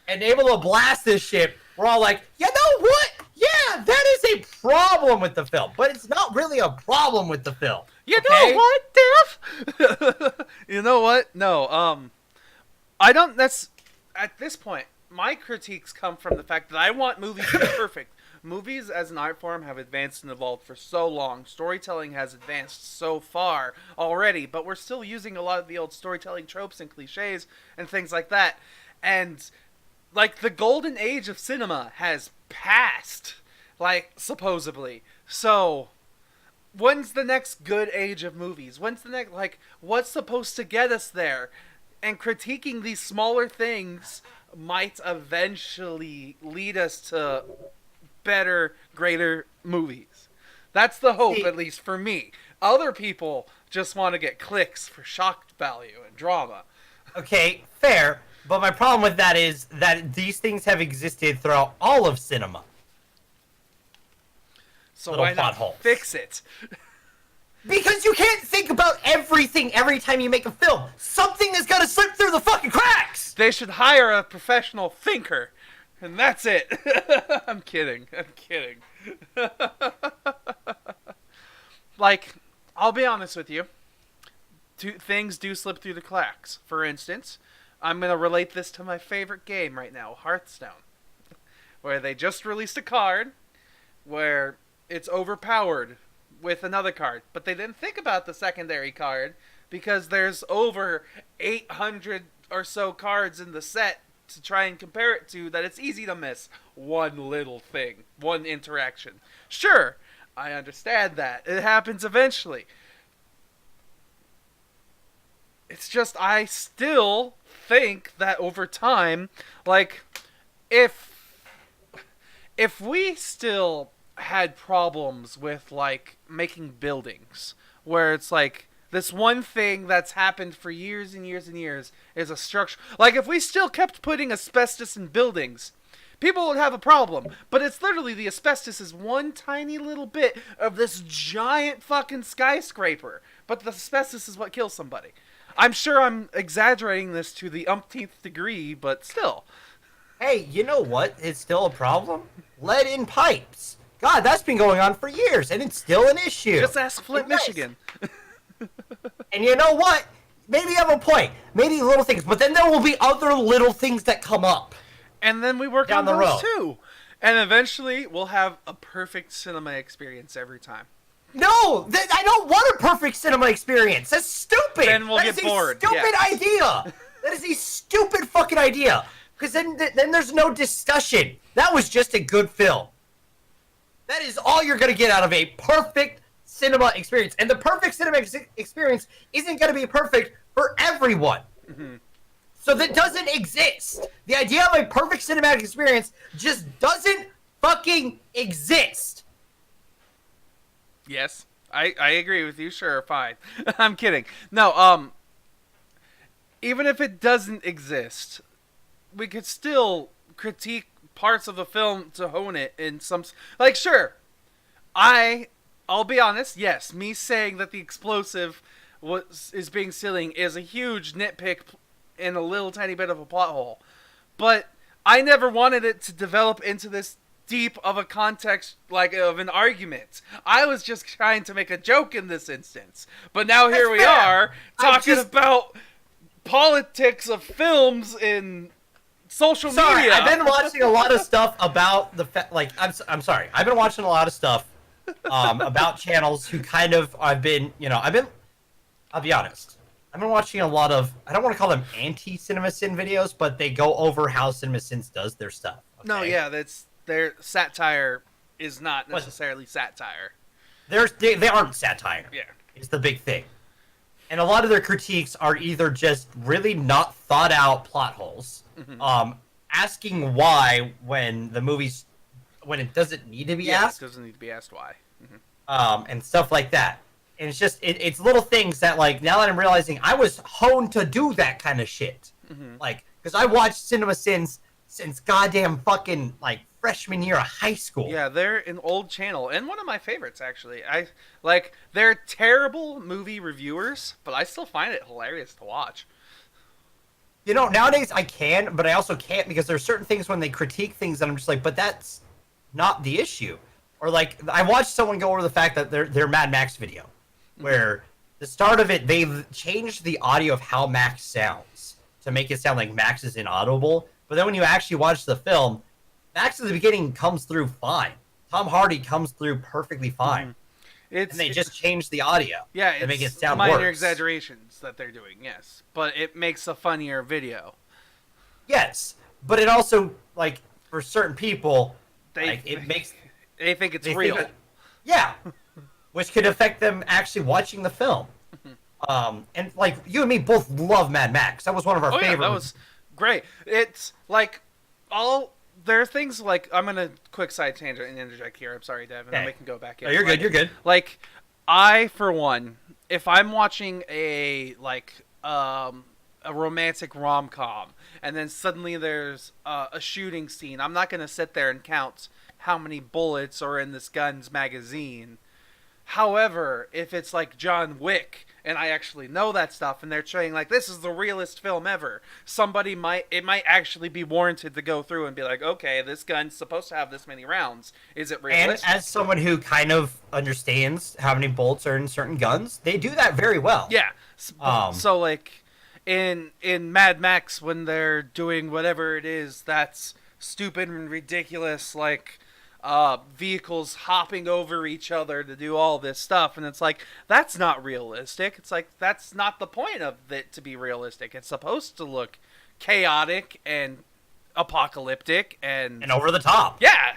and able to blast this shit, we're all like, you know what? Yeah, that is a problem with the film. But it's not really a problem with the film. You know what, Dev? You know what? No, I don't. That's at this point. My critiques come from the fact that I want movies to be perfect. Movies as an art form have advanced and evolved for so long. Storytelling has advanced so far already, but we're still using a lot of the old storytelling tropes and cliches and things like that. And like the golden age of cinema has passed, like supposedly. So when's the next good age of movies? When's the next, like, what's supposed to get us there? And critiquing these smaller things might eventually lead us to better, greater movies. That's the hope, at least for me. Other people just want to get clicks for shock value and drama. Okay, fair. But my problem with that is that these things have existed throughout all of cinema. So why not fix it? Because you can't think about everything every time you make a film. Something has got to slip through the fucking cracks! They should hire a professional thinker. And that's it. I'm kidding. Like, I'll be honest with you. Things do slip through the cracks. For instance, I'm going to relate this to my favorite game right now, Hearthstone. Where they just released a card where it's overpowered with another card. But they didn't think about the secondary card because there's over 800 or so cards in the set to try and compare it to, that it's easy to miss one little thing, one interaction. Sure, I understand that. It happens eventually. It's just, I still think that over time, like, if we still had problems with, like, making buildings, where it's like, this one thing that's happened for years and years and years is a structure. Like, if we still kept putting asbestos in buildings, people would have a problem. But it's literally, the asbestos is one tiny little bit of this giant fucking skyscraper. But the asbestos is what kills somebody. I'm sure I'm exaggerating this to the umpteenth degree, but still. Hey, you know what? It's still a problem? Lead in pipes. God, that's been going on for years, and it's still an issue. Just ask Flint, Michigan. And you know what? Maybe you have a point. Maybe little things, but then there will be other little things that come up. And then we work on those too. And eventually, we'll have a perfect cinema experience every time. No! I don't want a perfect cinema experience! That's stupid! Then we'll get bored. That is a stupid idea! That is a stupid fucking idea! Because then there's no discussion. That was just a good film. That is all you're going to get out of a perfect cinema experience. And the perfect cinema experience isn't going to be perfect for everyone. Mm-hmm. So that doesn't exist. The idea of a perfect cinematic experience just doesn't fucking exist. Yes, I agree with you. Sure, fine. I'm kidding. No, even if it doesn't exist, we could still critique parts of the film to hone it in some like sure. I'll be honest, yes, me saying that the explosive is being silly is a huge nitpick in a little tiny bit of a plot hole. But I never wanted it to develop into this deep of a context like of an argument. I was just trying to make a joke in this instance. But now here we are talking about politics of films in social media. I've been watching a lot of stuff about I'm sorry. I've been watching a lot of stuff about channels who kind of I'll be honest. I've been watching a lot of, I don't want to call them anti-CinemaSin videos, but they go over how CinemaSins does their stuff. Okay? No, yeah, their satire is not necessarily satire. They aren't satire. Yeah. It's the big thing. And a lot of their critiques are either just really not thought out plot holes, asking why when it doesn't need to be asked. It doesn't need to be asked why. And stuff like that. And it's just, it's little things that, like, now that I'm realizing I was honed to do that kind of shit. Like, because I watched CinemaSins since goddamn fucking, like, freshman year of high school. Yeah, they're an old channel, and one of my favorites, actually. They're terrible movie reviewers, but I still find it hilarious to watch. You know, nowadays I can, but I also can't because there's certain things when they critique things that I'm just like, but that's not the issue. Or, like, I watched someone go over the fact that their Mad Max video, where the start of it, they changed the audio of how Max sounds to make it sound like Max is inaudible. But then when you actually watch the film, Max at the beginning comes through fine. Tom Hardy comes through perfectly fine. And they just changed the audio to make it sound minor worse. exaggerations that they're doing, yes. But it makes a funnier video. Yes, but it also, like, for certain people, they think it's real. Yeah. Which could affect them actually watching the film. And, like, you and me both love Mad Max. That was one of our favorites. Yeah, that was great. It's, like, there are things, like, I'm going to quick side tangent and interject here. I'm sorry, Dev, and then we can go back in. Oh, you're good, you're good. Like, I, for one, if I'm watching a romantic rom-com, and then suddenly there's a shooting scene, I'm not going to sit there and count how many bullets are in this gun's magazine. However, if it's like John Wick, and I actually know that stuff, and they're saying, like, this is the realest film ever, it might actually be warranted to go through and be like, okay, this gun's supposed to have this many rounds. Is it realistic? And as someone who kind of understands how many bullets are in certain guns, they do that very well. Yeah. So, like, in Mad Max, when they're doing whatever it is that's stupid and ridiculous, like, vehicles hopping over each other to do all this stuff, and it's like, that's not realistic. It's like, that's not the point of it to be realistic. It's supposed to look chaotic and apocalyptic and over the top. Yeah.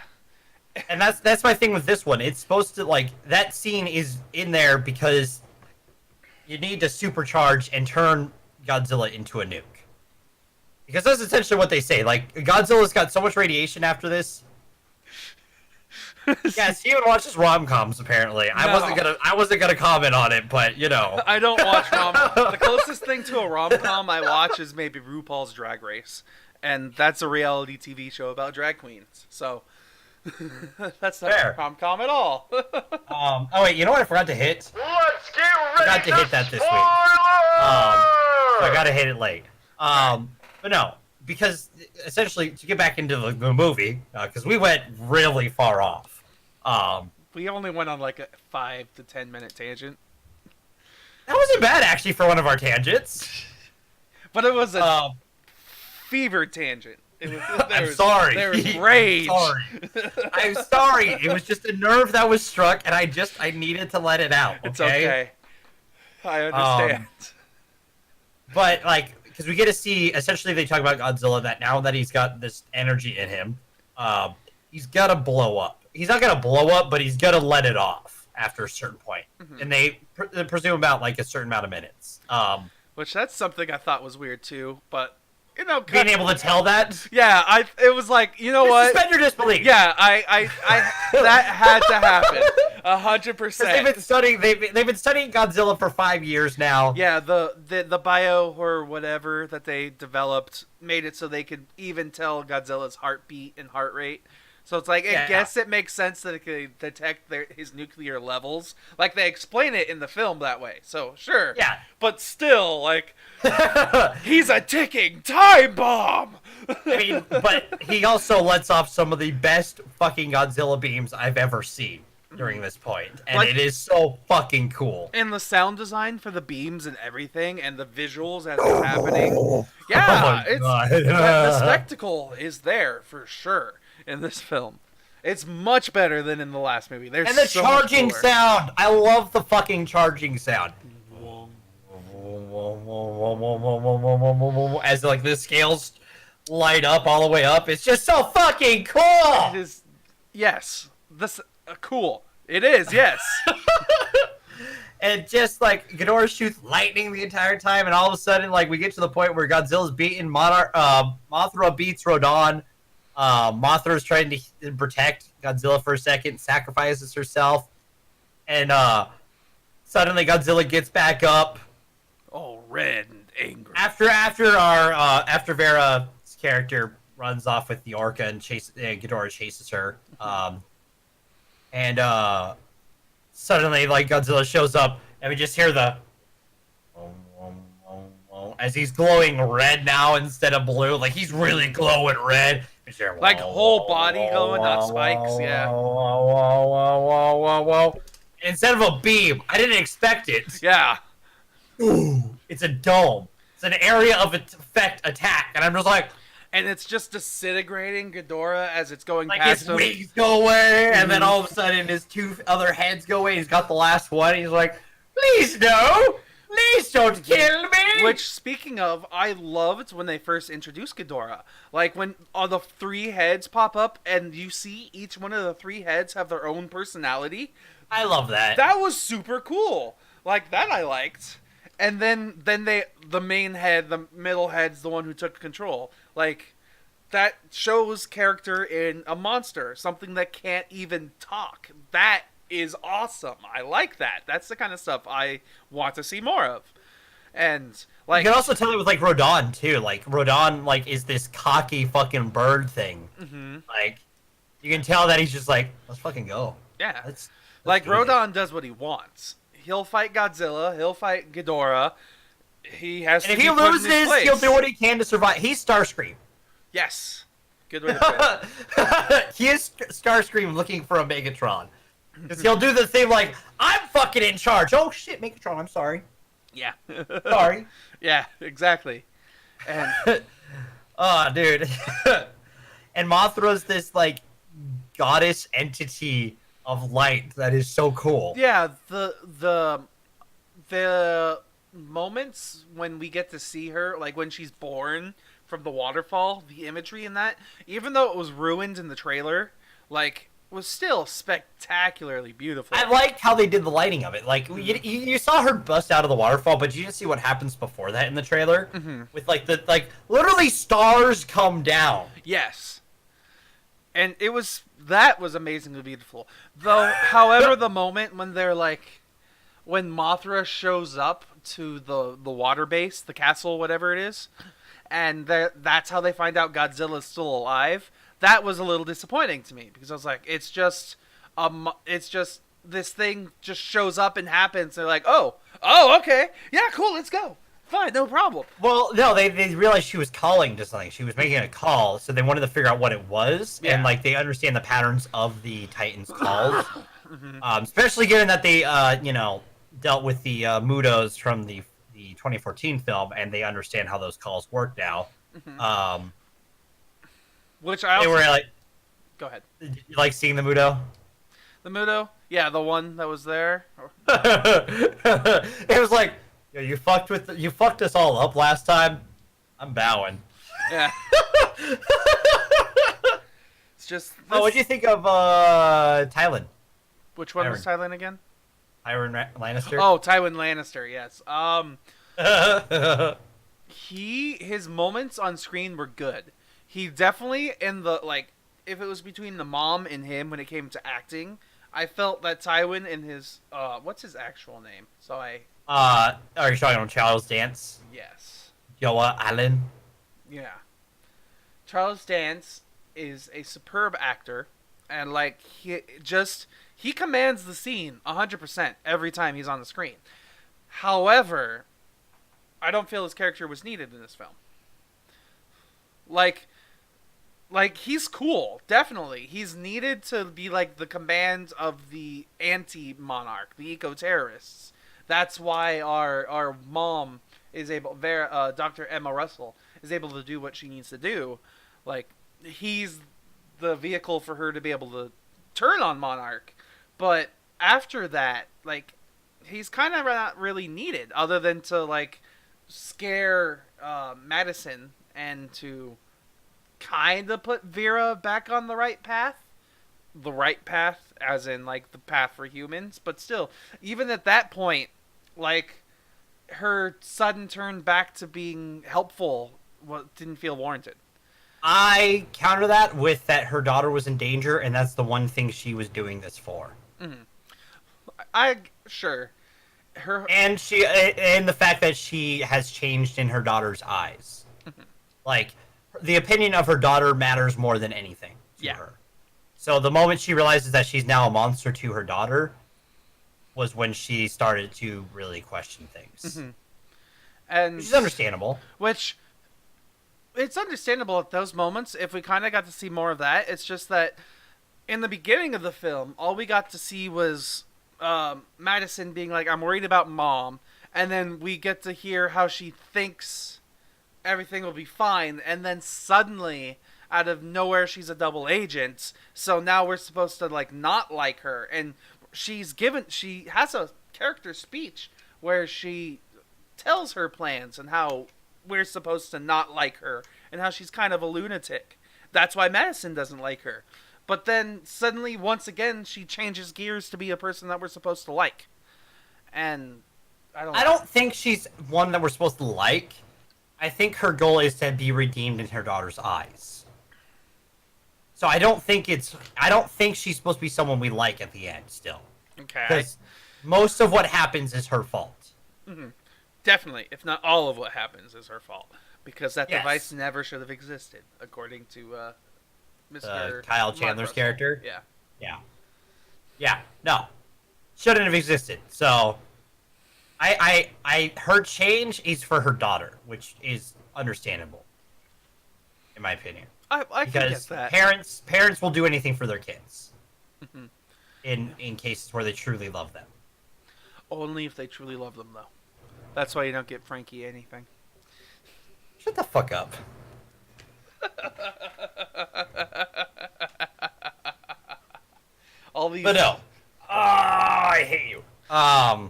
And that's my thing with this one. It's supposed to, like, that scene is in there because you need to supercharge and turn Godzilla into a nuke. Because that's essentially what they say. Like, Godzilla's got so much radiation after this. Yeah, Steven watches rom-coms, apparently. No. I wasn't gonna comment on it, but, you know. I don't watch rom-coms. The closest thing to a rom-com I watch is maybe RuPaul's Drag Race. And that's a reality TV show about drag queens. So, that's not a rom-com at all. Oh, wait, you know what I forgot to hit? Let's get ready I forgot to hit that this week. So I gotta hit it late. But no. Because, essentially, to get back into the movie, because we went really far off. We only went on like a 5 to 10 minute tangent. That wasn't bad, actually, for one of our tangents. But it was a fever tangent. I'm sorry. There was rage. I'm sorry. It was just a nerve that was struck, and I needed to let it out. Okay? It's okay. I understand. But, like, because we get to see, essentially they talk about Godzilla, that now that he's got this energy in him, he's got to blow up. He's not going to blow up, but he's going to let it off after a certain point. And they presume about, like, a certain amount of minutes. Which, that's something I thought was weird, too, but, you know... Being able to tell that? Yeah, it was like, you know what? Suspend your disbelief! Yeah, I that had to happen. Because they've been 100%. studying they've been studying Godzilla for 5 years now. Yeah, the bio or whatever that they developed made it so they could even tell Godzilla's heartbeat and heart rate. So it's like, I Yeah. guess it makes sense that it could detect his nuclear levels. Like, they explain it in the film that way. So, sure. Yeah. But still, like, he's a ticking time bomb! I mean, but he also lets off some of the best fucking Godzilla beams I've ever seen during this point, and Like- it is so fucking cool. And the sound design for the beams and everything, and the visuals as it's happening. Yeah, Oh my it's God. the spectacle is there for sure in this film. It's much better than in the last movie. There's And the so much charging cooler. sound. I love the fucking charging sound. As like the scales light up all the way up. It's just so fucking It cool. is, yes, this cool. It is, yes. And just like Ghidorah shoots lightning the entire time, and all of a sudden, like we get to the point where Godzilla's beaten, Mothra beats Rodan. Mothra's trying to protect Godzilla for a second, sacrifices herself, and suddenly Godzilla gets back up. Oh, red and angry. After Vera's character runs off with the orca and Ghidorah chases her, and suddenly like Godzilla shows up, and we just hear the as he's glowing red now instead of blue. Like he's really glowing red. Like whole body glowing, not spikes. Yeah. Instead of a beam, I didn't expect it. Yeah. Ooh, it's a dome. It's an area of effect attack, and I'm just like, And it's just disintegrating Ghidorah as it's going like past his him. wings go away, and then all of a sudden his two other heads go away. He's got the last one. He's like, please no, please don't kill me. Which, speaking of, I loved when they first introduced Ghidorah. Like, when all the three heads pop up, and you see each one of the three heads have their own personality. I love that. That was super cool. Like, that I liked. And then the main head, the middle head's the one who took control. Like, that shows character in a monster. Something that can't even talk. That is awesome. I like that. That's the kind of stuff I want to see more of. And like, You can also tell it with like Rodan too. Like Rodan, like is this cocky fucking bird thing. Like you can tell that he's just like, let's fucking go. yeah, Let's like do this. Rodan does what he wants. He'll fight Godzilla. He'll fight Ghidorah. He has And to if be he put in his loses, place. he'll do what he can to survive. He's Starscream. Yes, good way to put it. He is Starscream looking for a Megatron. Because he'll do the thing like, I'm fucking in charge. Oh shit, Megatron, I'm sorry. Yeah, Sorry. yeah, exactly. And Oh, dude. And Mothra's this, like, goddess entity of light that is so cool. yeah, the moments when we get to see her, like when she's born from the waterfall, the imagery in that, even though it was ruined in the trailer, like, was still spectacularly beautiful. I liked how they did the lighting of it. Like, you saw her bust out of the waterfall, but you didn't see what happens before that in the trailer. With, like, literally stars come down. Yes. And that was amazingly beautiful. Though, however, the moment when they're like, when Mothra shows up to the water base, the castle, whatever it is, and that's how they find out Godzilla's still alive, that was a little disappointing to me, because I was like, it's just this thing just shows up and happens. They're like, oh, okay, yeah, cool, let's go. Fine, no problem. Well, no, they realized she was calling to something. She was making a call, so they wanted to figure out what it was. Yeah. And, like, they understand the patterns of the Titans' calls. Especially given that they, dealt with the Mudos from the 2014 film, and they understand how those calls work now. Which I They also... were like, Go ahead. did you like seeing the Mudo? The Mudo? Yeah, the one that was there. It was like, yo, you fucked us all up last time. I'm bowing. Yeah. It's just... Oh, what'd you think of Tywin? Which one was Tywin again? Tywin Lannister? Oh, Tywin Lannister, yes. His moments on screen were good. He definitely, in the, like, if it was between the mom and him when it came to acting, I felt that Tywin in his what's his actual name? So Are you showing on Charles Dance? yes. Joa Allen? Yeah. Charles Dance is a superb actor, and like he commands the scene 100% every time he's on the screen. However, I don't feel his character was needed in this film. Like he's cool, definitely. He's needed to be like the command of the anti-monarch, the eco-terrorists. That's why our mom is able, Dr. Emma Russell is able to do what she needs to do. Like he's the vehicle for her to be able to turn on monarch. But after that, like he's kind of not really needed, other than to like scare Madison and to kind of put Vera back on the right path. The right path, as in like the path for humans, but still, even at that point, like her sudden turn back to being helpful didn't feel warranted. I counter that with that her daughter was in danger, and that's the one thing she was doing this for. Mm-hmm. I sure her And and the fact that she has changed in her daughter's eyes. Mm-hmm. Like, the opinion of her daughter matters more than anything to her. So the moment she realizes that she's now a monster to her daughter was when she started to really question things. Mm-hmm. And which is understandable. Which it's understandable at those moments if we kind of got to see more of that. It's just that in the beginning of the film, all we got to see was Madison being like, I'm worried about mom. And then we get to hear how she thinks everything will be fine. And then suddenly, out of nowhere, she's a double agent. So now we're supposed to like not like her. And she has a character speech where she tells her plans and how we're supposed to not like her and how she's kind of a lunatic. That's why Madison doesn't like her. But then suddenly, once again, she changes gears to be a person that we're supposed to like. And I don't think she's one that we're supposed to like. I think her goal is to be redeemed in her daughter's eyes. So I don't think she's supposed to be someone we like at the end still. Okay. Because most of what happens is her fault. Mm-hmm. Definitely, if not all of what happens is her fault. Because that device never should have existed, according to Mr. Kyle Chandler's character? Yeah. Yeah. Yeah, no. Shouldn't have existed. So, her change is for her daughter, which is understandable, in my opinion. I can get that. Parents will do anything for their kids. Mm-hmm. In cases where they truly love them. Only if they truly love them, though. That's why you don't get Frankie anything. Shut the fuck up. All these. But no. I hate you.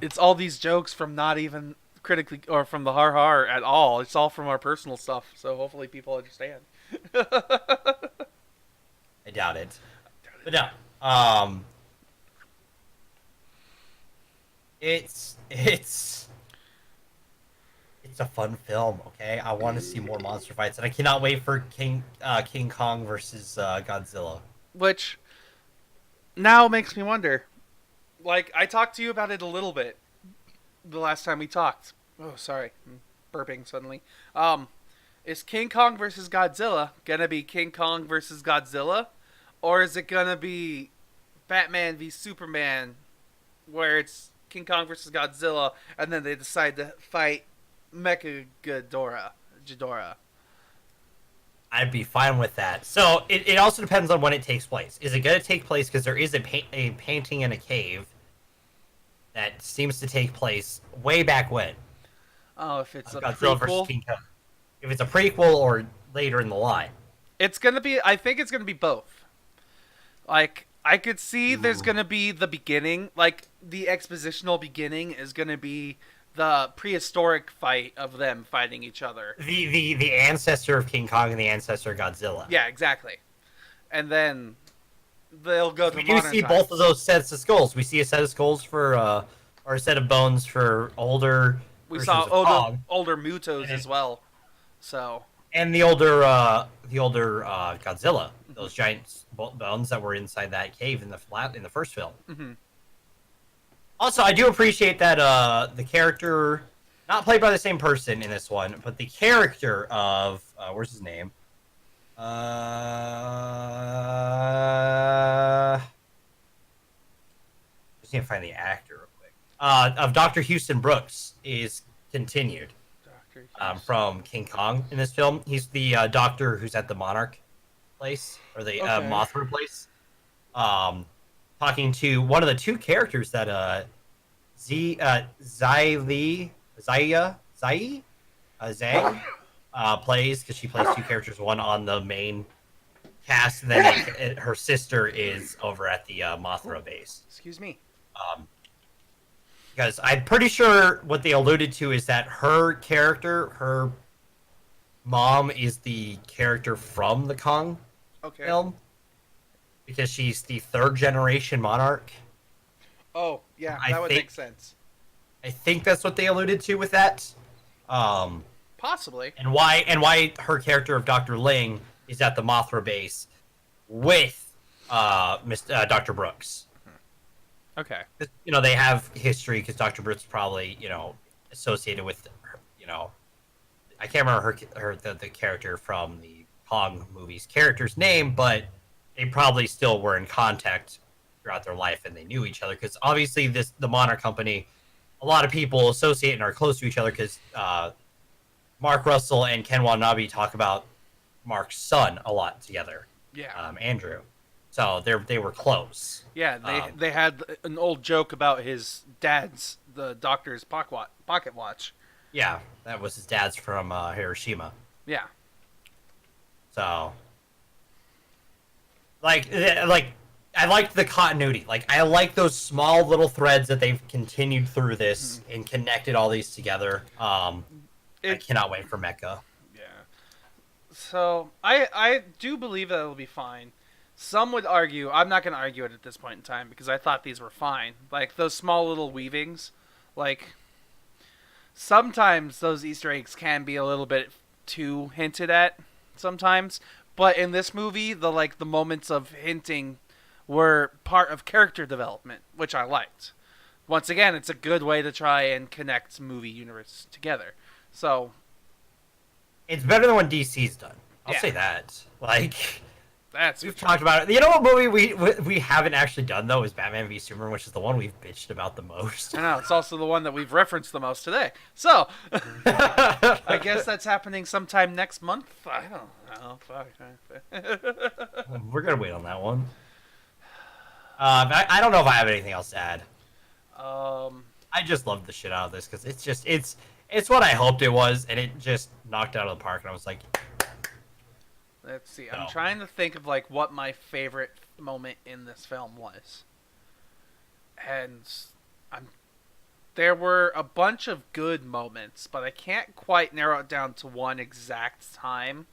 It's all these jokes from not even critically or from the har at all. It's all from our personal stuff. So hopefully people understand. I doubt it. But no. It's a fun film, okay? I want to see more monster fights, and I cannot wait for King Kong versus Godzilla. Which now makes me wonder. Like, I talked to you about it a little bit the last time we talked. Oh, sorry. I'm burping suddenly. Is King Kong versus Godzilla gonna be King Kong versus Godzilla? Or is it gonna be Batman v Superman, where it's King Kong versus Godzilla, and then they decide to fight Mecha Ghidorah. I'd be fine with that. So it also depends on when it takes place. Is it going to take place because there is a painting in a cave that seems to take place way back when? Oh, if it's a Godzilla versus King Kong. If it's a prequel or later in the line. It's going to be. I think it's going to be both. Like, I could see there's going to be the beginning. Like, the expositional beginning is going to be the prehistoric fight of them fighting each other. The ancestor of King Kong and the ancestor of Godzilla. Yeah, exactly. And then they'll go to modern times. We do see both of those sets of skulls. We see a set of skulls for, or a set of bones for older. We saw older Mutos as well. So. And the older Godzilla. those giant bones that were inside that cave in the first film. Mm-hmm. Also, I do appreciate that the character, not played by the same person in this one, but the character of where's his name? Just need to find the actor real quick. Of Dr. Houston Brooks is continued from King Kong in this film. He's the doctor who's at the Monarch place or the Mothra place. Talking to one of the two characters that Zai plays, because she plays two characters, one on the main cast, and then her sister is over at the Mothra base. Excuse me. Because I'm pretty sure what they alluded to is that her character, her mom, is the character from the Kong film. Because she's the third generation monarch. Oh, yeah, that would make sense. I think that's what they alluded to with that. Possibly. And why her character of Dr. Ling is at the Mothra base with Dr. Brooks. Okay. You know, they have history because Dr. Brooks probably, associated with, I can't remember the character from the Kong movies character's name, but they probably still were in contact throughout their life and they knew each other because obviously the Monarch Company, a lot of people associate and are close to each other because Mark Russell and Ken Watanabe talk about Mark's son a lot together. Yeah. Andrew. So they were close. Yeah, they had an old joke about his dad's, the doctor's pocket watch. Yeah, that was his dad's from Hiroshima. Yeah. So, like I liked the continuity. Like I like those small little threads that they've continued through this and connected all these together. I cannot wait for Mecha. Yeah. So I do believe that it'll be fine. Some would argue, I'm not going to argue it at this point in time because I thought these were fine. Like those small little weavings, like sometimes those Easter eggs can be a little bit too hinted at sometimes, but in this movie the moments of hinting were part of character development, which I liked. Once again, it's a good way to try and connect movie universe together. So it's better than what DC's done. I'll say that. Like we've true. talked about it. You know what movie we haven't actually done though is Batman v Superman, which is the one we've bitched about the most. I know, it's also the one that we've referenced the most today. So I guess that's happening sometime next month. I don't know. Fuck. We're gonna wait on that one. I don't know if I have anything else to add. I just love the shit out of this because it's what I hoped it was, and it just knocked it out of the park. And I was like, let's see. I'm trying to think of what my favorite moment in this film was, and there were a bunch of good moments, but I can't quite narrow it down to one exact time.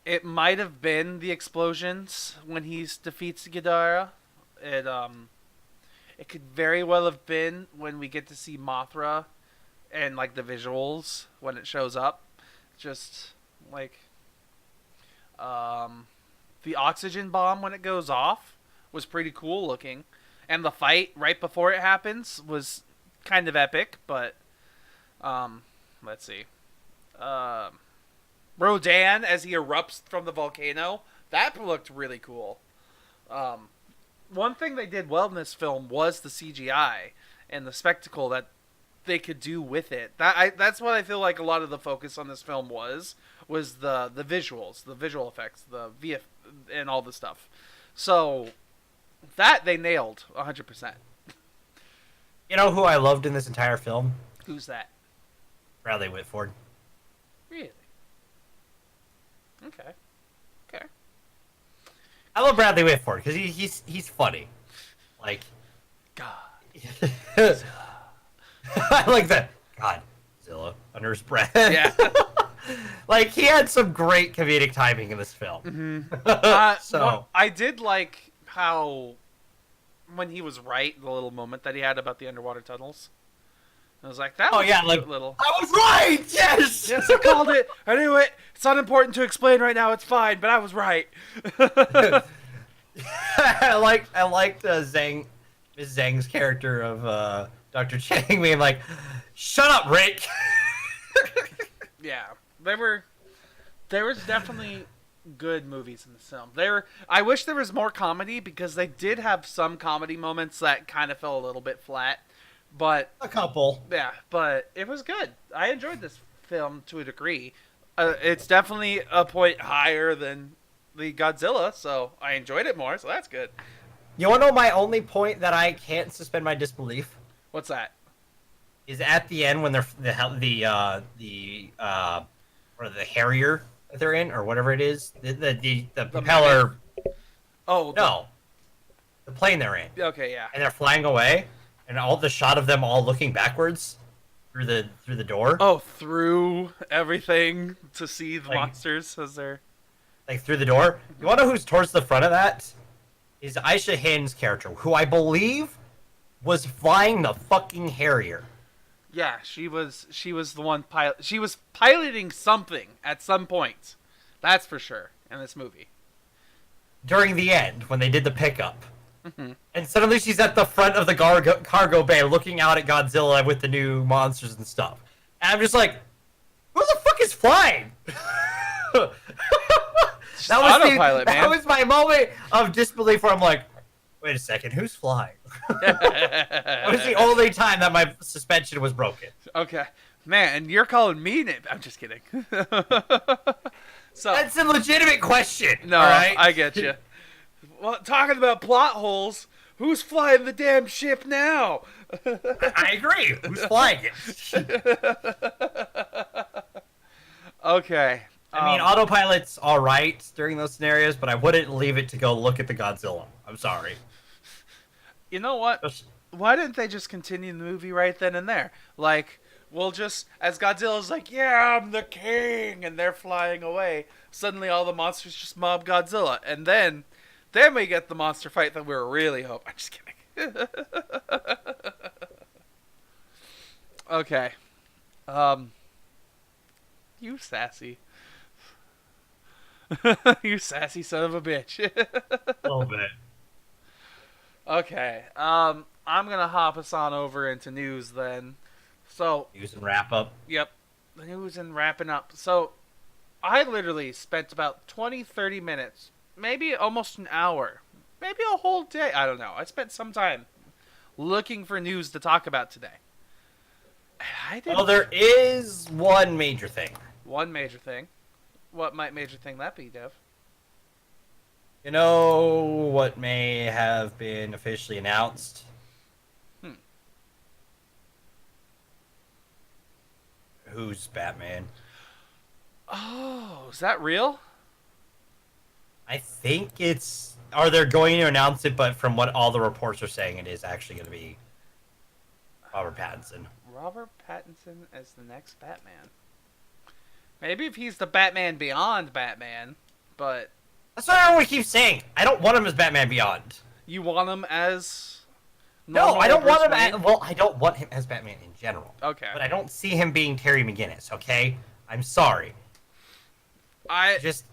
It might have been the explosions when he defeats Ghidorah. It could very well have been when we get to see Mothra and the visuals when it shows up. Just the oxygen bomb when it goes off was pretty cool looking, and the fight right before it happens was kind of epic. But let's see. Rodan as he erupts from the volcano, that looked really cool. One thing they did well in this film was the CGI and the spectacle that they could do with it. That's what I feel like a lot of the focus on this film was the visuals, the visual effects, the VF and all the stuff. So that they nailed 100%. You know who I loved in this entire film? Who's that? Bradley Whitford. Really? Okay. I love Bradley Whitford because he's funny. Like, God. I like that. Godzilla under his breath. Yeah. Like he had some great comedic timing in this film. Mm-hmm. Well, I did like how when he was right, the little moment that he had about the underwater tunnels. I was like, that was a cute little. I was right. Yes. Yes, I called it. I knew it. It's unimportant to explain right now. It's fine, but I was right. I liked Ms. Zhang's character of Dr. Chang being like, "Shut up, Rick." Yeah, there was definitely good movies in the film. I wish there was more comedy because they did have some comedy moments that kind of fell a little bit flat. But A couple. yeah, but it was good. I enjoyed this film to a degree. It's definitely a point higher than the Godzilla, so I enjoyed it more. So that's good. You want to know my only point that I can't suspend my disbelief What's that? is at the end when they're or the Harrier that they're in or whatever it is, the propeller. Oh No, the plane they're in, Okay, yeah. and they're flying away, and all the shot of them all looking backwards through the door. Oh, through everything to see the Like- monsters as they're. Like through the door. You want to know who's towards the front of that? Is Aisha Hin's character, who I believe was flying the fucking Harrier. Yeah, she was the one pilot. She was piloting something at some point. That's for sure in this movie. During the end, when they did the pickup. Mm-hmm. And suddenly she's at the front of the cargo bay looking out at Godzilla with the new monsters and stuff. And I'm just like, who the fuck is flying? Autopilot, man. That was my moment of disbelief where I'm like, wait a second, who's flying? That was the only time that my suspension was broken. Okay, man, you're calling me. I'm just kidding. So That's a legitimate question. no, all right? I get you. Well, talking about plot holes, who's flying the damn ship now? I agree. Who's flying it? Okay. I mean, autopilot's all right during those scenarios, but I wouldn't leave it to go look at the Godzilla. I'm sorry. You know what? Why didn't they just continue the movie right then and there? Like, we'll just, as Godzilla's like, yeah, I'm the king, and they're flying away, suddenly all the monsters just mob Godzilla, and then we get the monster fight that we were really hoping. I'm just kidding. Okay. You sassy. You sassy son of a bitch. A little bit. Okay. I'm gonna hop us on over into news then. So, News and wrap up. yep, the news and wrapping up. So, I literally spent about 20, 30 minutes, maybe almost an hour, maybe a whole day. I don't know. I spent some time looking for news to talk about today. I did Well, there is one major thing. one major thing. What might major thing that be, Dev? You know what may have been officially announced? Who's Batman? Oh, is that real? I think it's... Or they're going to announce it, but from what all the reports are saying, it is actually going to be Robert Pattinson. Robert Pattinson as the next Batman. Maybe if he's the Batman Beyond Batman, but That's what everyone keeps saying. I don't want him as Batman Beyond. you want him as No, normal I don't want Bruce him Wayne? as... Well, I don't want him as Batman in general. Okay. But I don't see him being Terry McGinnis, okay? I'm sorry. Just...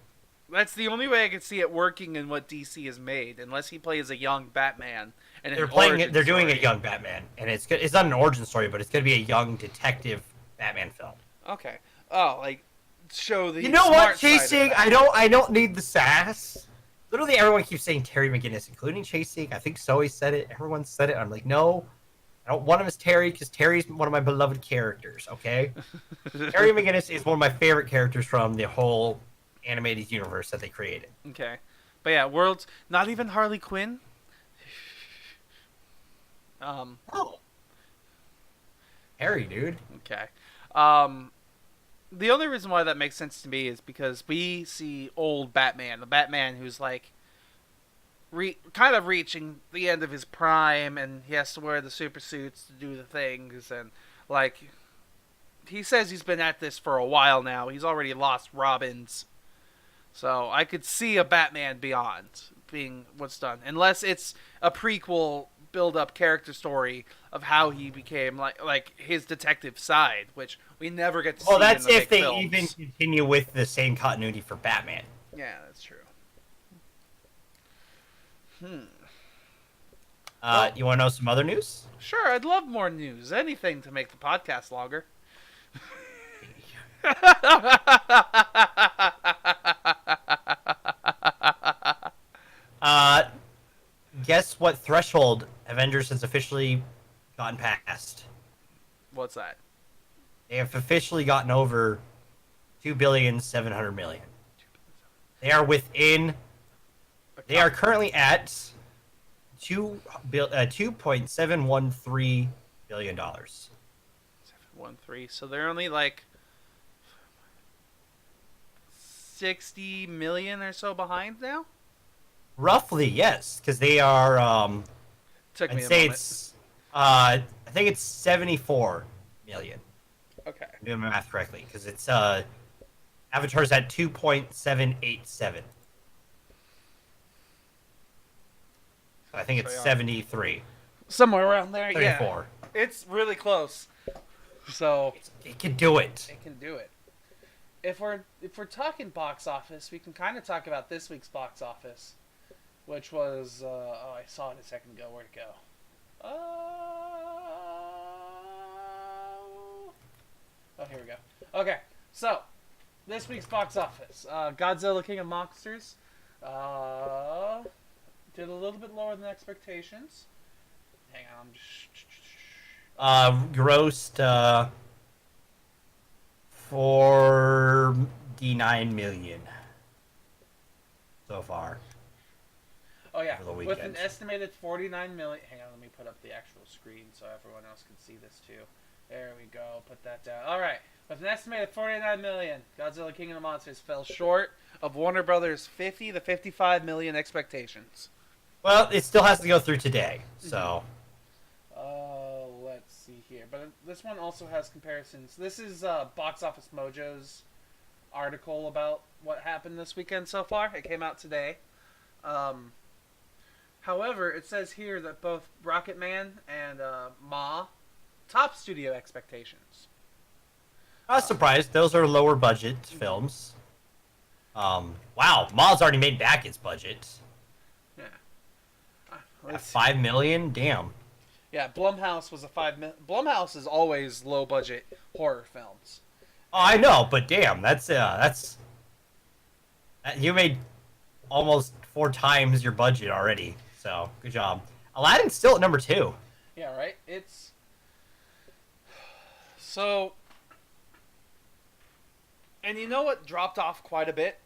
That's the only way I can see it working in what DC has made, unless he plays a young Batman. And They're playing it. They're doing a young Batman, and it's good. It's not an origin story, but it's going to be a young detective Batman film. Okay. Oh, like show the. You know smart what, side of Chasing? Batman. I don't need the sass. Literally, everyone keeps saying Terry McGinnis, including Chasing. I think Zoe said it. Everyone said it. I'm like, no, I don't want him as Terry because Terry's one of my beloved characters. Okay, Terry McGinnis is one of my favorite characters from the whole animated universe that they created. Okay, but yeah, worlds. Not even Harley Quinn. Oh, Harry, dude. Okay. The only reason why that makes sense to me is because we see old Batman, the Batman who's like kind of reaching the end of his prime, and he has to wear the super suits to do the things, and like he says he's been at this for a while now. He's already lost Robins, so I could see a Batman Beyond being what's done, unless it's a prequel build up character story of how he became like his detective side, which we never get to see Well, in that's the if big they films. even continue with the same continuity for Batman. Yeah, that's true. You want to know some other news? Sure, I'd love more news. Anything to make the podcast longer. Uh, guess what threshold Avengers has officially gotten past? What's that? They have officially gotten over 2,700,000,000. They are within. They are currently at $2.713 billion. 713. So they're only like 60 million or so behind now. Roughly, yes, because they are. Took me I'd a say moment. it's. I think it's 74 million. Okay. I'm doing my math correctly because it's Avatar's at 2.787. So I think it's 73. Somewhere around there. 34. Yeah. It's really close. So It can do it. it can do it. If we're talking box office, we can kind of talk about this week's box office, which was I saw it a second ago. Where'd it go? Oh, here we go. Okay, so this week's box office: Godzilla, King of Monsters, did a little bit lower than expectations. Hang on. Grossed 49 million so far. Oh yeah, over the with an weekend. estimated 49 million. Hang on, let me put up the actual screen so everyone else can see this too. There we go. Put that down. All right, with an estimated 49 million, Godzilla King of the Monsters fell short of Warner Brothers' 50 to 55 million expectations. Well, it still has to go through today, so. Let's see here. But this one also has comparisons. This is Box Office Mojo's article about what happened this weekend so far. It came out today. However, it says here that both Rocketman and Ma top studio expectations. I was surprised. Those are lower budget films. Wow, Ma's already made back its budget. Yeah. At 5 million? Damn. Yeah, Blumhouse was a Blumhouse is always low budget horror films. Oh, I know, but damn, that's you made almost 4 times your budget already. So good job. Aladdin's still at number 2. Yeah, right. It's so, and you know what dropped off quite a bit?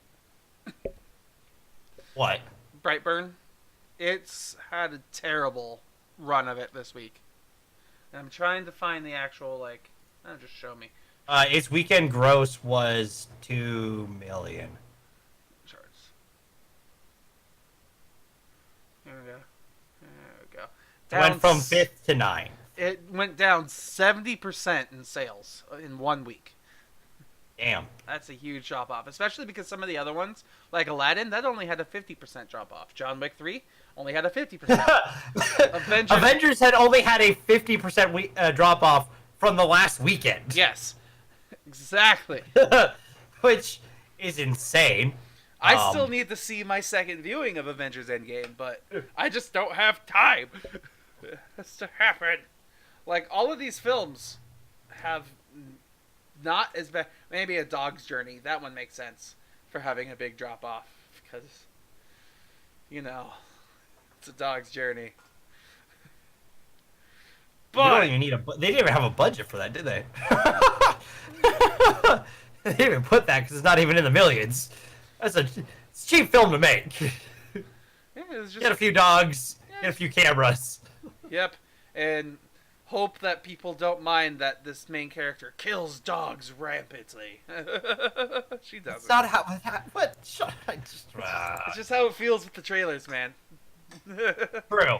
What? Brightburn. It's had a terrible run of it this week. And I'm trying to find the actual just show me. Its weekend gross was 2 million. Charts. Here we go. There we go. It went from 5th to 9th. It went down 70% in sales in 1 week. Damn. That's a huge drop off, especially because some of the other ones, like Aladdin, that only had a 50% drop off. John Wick 3 only had a 50%. Avengers had only had a 50% drop off from the last weekend. Yes, exactly. Which is insane. I still need to see my second viewing of Avengers Endgame, but I just don't have time. It has to happen. Like, all of these films have not as bad. Maybe A Dog's Journey. That one makes sense for having a big drop off because, it's a dog's journey. But you don't even need they didn't even have a budget for that, did they? They didn't even put that because it's not even in the millions. It's a cheap film to make. yeah, it was just Get a few dogs, get a few cameras. Yep, and hope that people don't mind that this main character kills dogs rampantly. She doesn't. It's not how. What? It's just how it feels with the trailers, man. True.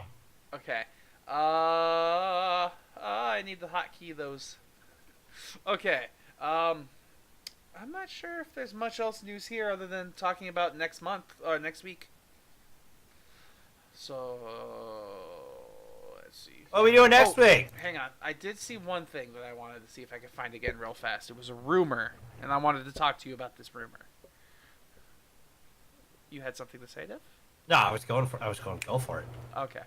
Okay. I need to hotkey those. Okay. I'm not sure if there's much else news here other than talking about next month or next week. So Let's see. What are we doing next week? Hang on. I did see one thing that I wanted to see if I could find again real fast. It was a rumor, and I wanted to talk to you about this rumor. You had something to say, Dev? No, I was going to go for it. Okay.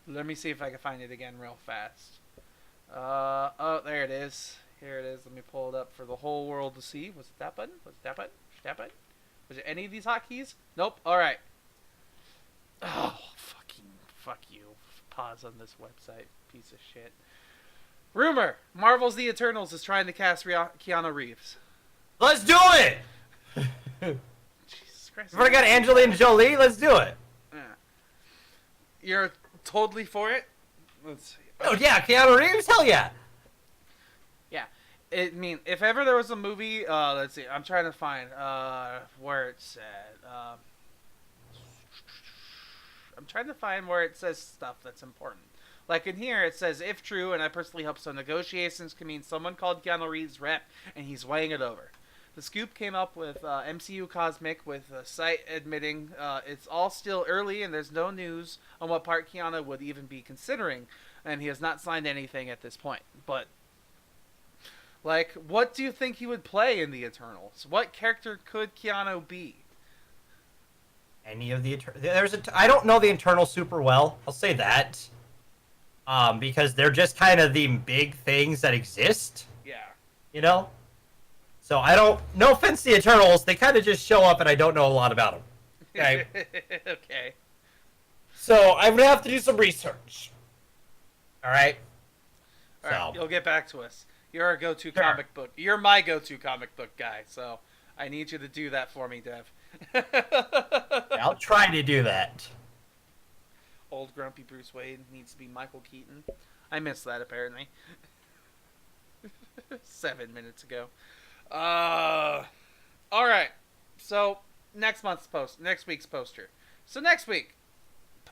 Let me see if I can find it again real fast. Oh, there it is. Here it is. Let me pull it up for the whole world to see. Was it that button? Was it that button? That button? Was it any of these hotkeys? Nope. All right. Oh, fuck you. Pause on this website. Piece of shit. Rumor. Marvel's The Eternals is trying to cast Keanu Reeves. Let's do it! Jesus Christ. If I got Angelina Jolie, let's do it. You're totally for it? Let's see. Oh, yeah, Keanu Reeves? Hell yeah. Yeah. I mean, if ever there was a movie, let's see. I'm trying to find where it's at. I'm trying to find where it says stuff that's important. Like in here, it says, if true, and I personally hope so, negotiations can mean someone called Keanu Reeves' rep, and he's weighing it over. The scoop came up with MCU Cosmic, with the site admitting it's all still early and there's no news on what part Keanu would even be considering, and he has not signed anything at this point. But, like, what do you think he would play in the Eternals? What character could Keanu be? Any of the I don't know the Eternals super well. I'll say that. Because they're just kind of the big things that exist. Yeah. You know? So I don't... No offense to the Eternals, they kind of just show up and I don't know a lot about them. Okay? Okay. So I'm going to have to do some research. Alright? Alright, you'll get back to us. You're our go-to comic book. You're my go-to comic book guy, so I need you to do that for me, Dev. I'll try to do that. Old grumpy Bruce Wayne needs to be Michael Keaton. I missed that, apparently. 7 minutes ago. Alright. So, next week's poster. So next week,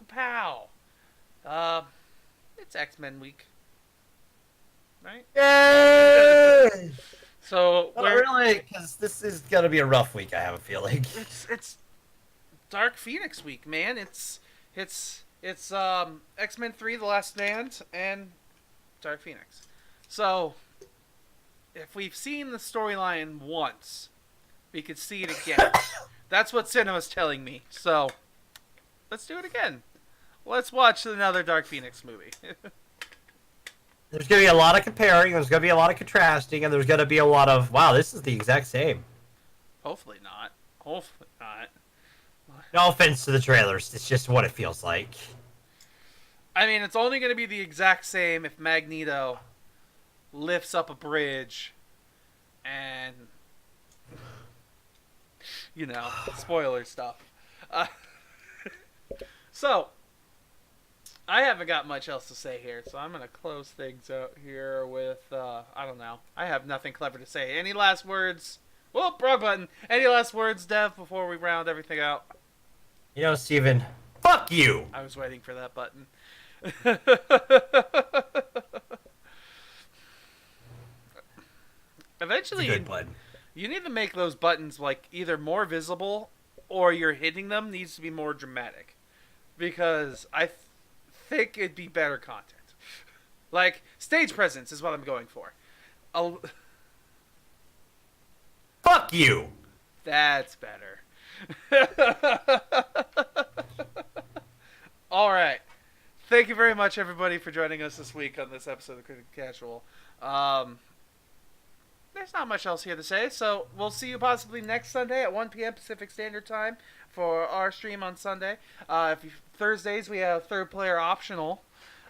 pow. It's X-Men week. Right? Yay! So, really, because this is gonna be a rough week, I have a feeling. It's Dark Phoenix week, man. It's X-Men 3: The Last Stand and Dark Phoenix. So, if we've seen the storyline once, we could see it again. That's what cinema's telling me. So, let's do it again. Let's watch another Dark Phoenix movie. There's going to be a lot of comparing, there's going to be a lot of contrasting, and there's going to be a lot of, wow, this is the exact same. Hopefully not. Hopefully not. No offense to the trailers, it's just what it feels like. I mean, it's only going to be the exact same if Magneto lifts up a bridge and, you know, spoiler stuff. So, I haven't got much else to say here, so I'm going to close things out here with, I don't know. I have nothing clever to say. Any last words? Whoop, wrong button. Any last words, Dev, before we round everything out? You know, Steven, fuck you! I was waiting for that button. Eventually, Good button. You need to make those buttons, like, either more visible or you're hitting them needs to be more dramatic. Because I think it'd be better content. Like, stage presence is what I'm going for. Fuck you! That's better. Alright. Thank you very much, everybody, for joining us this week on this episode of Critical Casual. There's not much else here to say, so we'll see you possibly next Sunday at 1 p.m. Pacific Standard Time for our stream on Sunday. Thursdays, we have Third Player Optional,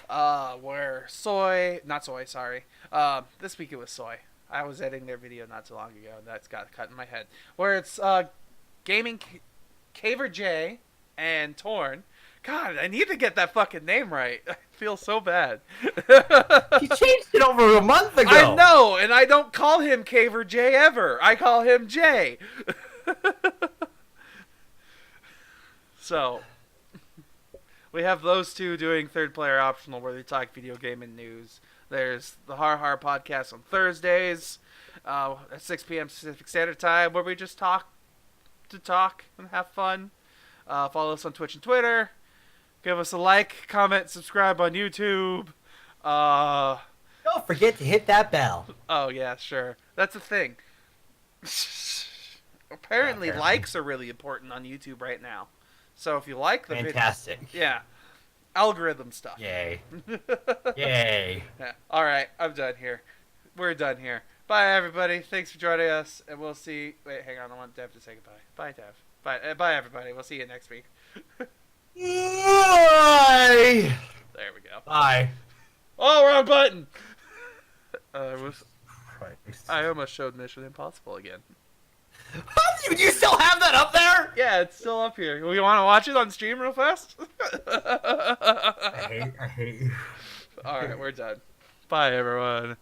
where this week it was Soy. I was editing their video not too long ago, and that's got cut in my head. Where it's Gaming Caver J and Torn. God, I need to get that fucking name right. I feel so bad. He changed it over a month ago. I know, and I don't call him Caver J ever. I call him J. So, we have those two doing Third Player Optional, where they talk video game and news. There's the Har Har podcast on Thursdays at 6 p.m. Pacific Standard Time, where we just talk and have fun. Follow us on Twitch and Twitter. Give us a like, comment, subscribe on YouTube. Uh, Don't forget to hit that bell. oh yeah, sure. That's a thing. Apparently, Apparently. likes are really important on YouTube right now. So if you like the Fantastic. video, yeah, algorithm stuff. Yay. Yay. Yeah. All right, I'm done here. We're done here. Bye, everybody. Thanks for joining us, and we'll see. Wait, hang on. I want Dev to say goodbye. Bye, Dev. Bye, bye, everybody. We'll see you next week. Bye. There we go. Bye. Oh, wrong button. Christ. I almost showed Mission Impossible again. You still have that up there? Yeah, it's still up here. You want to watch it on stream real fast? I hate you. All right, we're done. Bye, everyone.